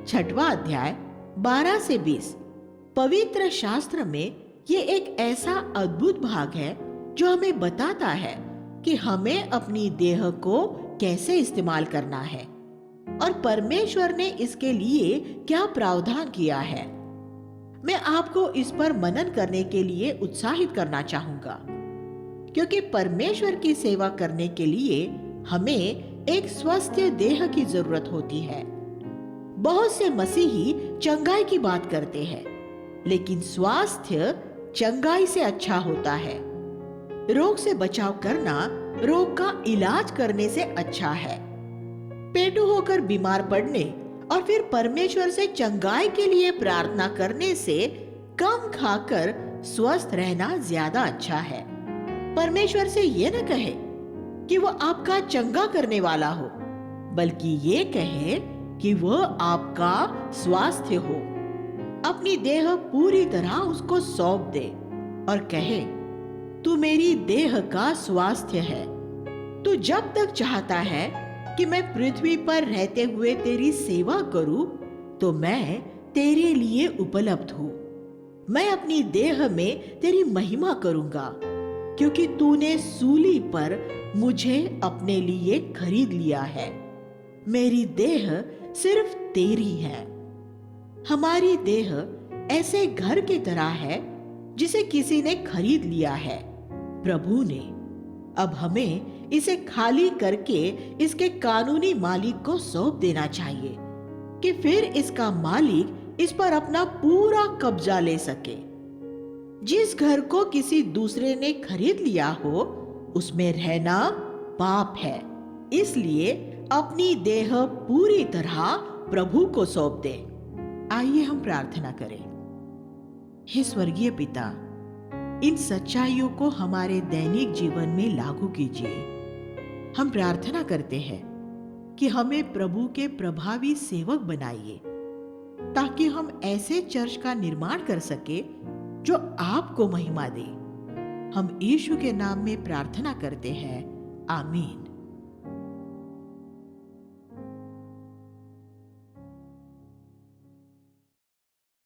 6वां अध्याय 12 से 20 पवित्र शास्त्र में ये एक ऐसा अद्भुत भाग है जो हमें बताता है कि हमें अपनी देह को कैसे इस्तेमाल करना है और परमेश्वर ने इसके लिए क्या प्रावधान किया है। मैं आपको इस पर मनन करने के लिए उत्साहित करना चाहूंगा, क्योंकि परमेश्वर की सेवा करने के लिए हमें एक स्वस्थ देह की जरूरत होती है। बहुत से मसीही चंगाई की बात करते हैं, लेकिन स्वास्थ्य चंगाई से अच्छा होता है। रोग से बचाव करना रोग का इलाज करने से अच्छा है। पेटू होकर बीमार पड़ने और फिर परमेश्वर से चंगाई के लिए प्रार्थना करने से कम खाकर स्वस्थ रहना ज्यादा अच्छा है। परमेश्वर से ये न कहे कि वो आपका चंगा करने वाला हो, बल्कि ये कहे कि वह आपका स्वास्थ्य हो। अपनी देह पूरी तरह उसको सौंप दे और कहे, तू मेरी देह का स्वास्थ्य है। तू जब तक चाहता है कि मैं पृथ्वी पर रहते हुए तेरी सेवा करूं, तो मैं तेरे लिए उपलब्ध हूं। मैं अपनी देह में तेरी महिमा करूंगा, क्योंकि तूने सूली पर मुझे अपने लिए खरीद लिया है। मेरी देह सिर्फ तेरी है। हमारी देह ऐसे घर की तरह है जिसे किसी ने खरीद लिया है, प्रभु ने। अब हमें इसे खाली करके इसके कानूनी मालिक को सौंप देना चाहिए कि फिर इसका मालिक इस पर अपना पूरा कब्जा ले सके। जिस घर को किसी दूसरे ने खरीद लिया हो, उसमें रहना पाप है। इसलिए अपनी देह पूरी तरह प्रभु को सौंप दे। आइए हम प्रार्थना करें। हे स्वर्गीय पिता, इन सच्चाइयों को हमारे दैनिक जीवन में लागू कीजिए। हम प्रार्थना करते हैं कि हमें प्रभु के प्रभावी सेवक बनाइए, ताकि हम ऐसे चर्च का निर्माण कर सके जो आपको महिमा दे। हम यीशु के नाम में प्रार्थना करते हैं, आमीन।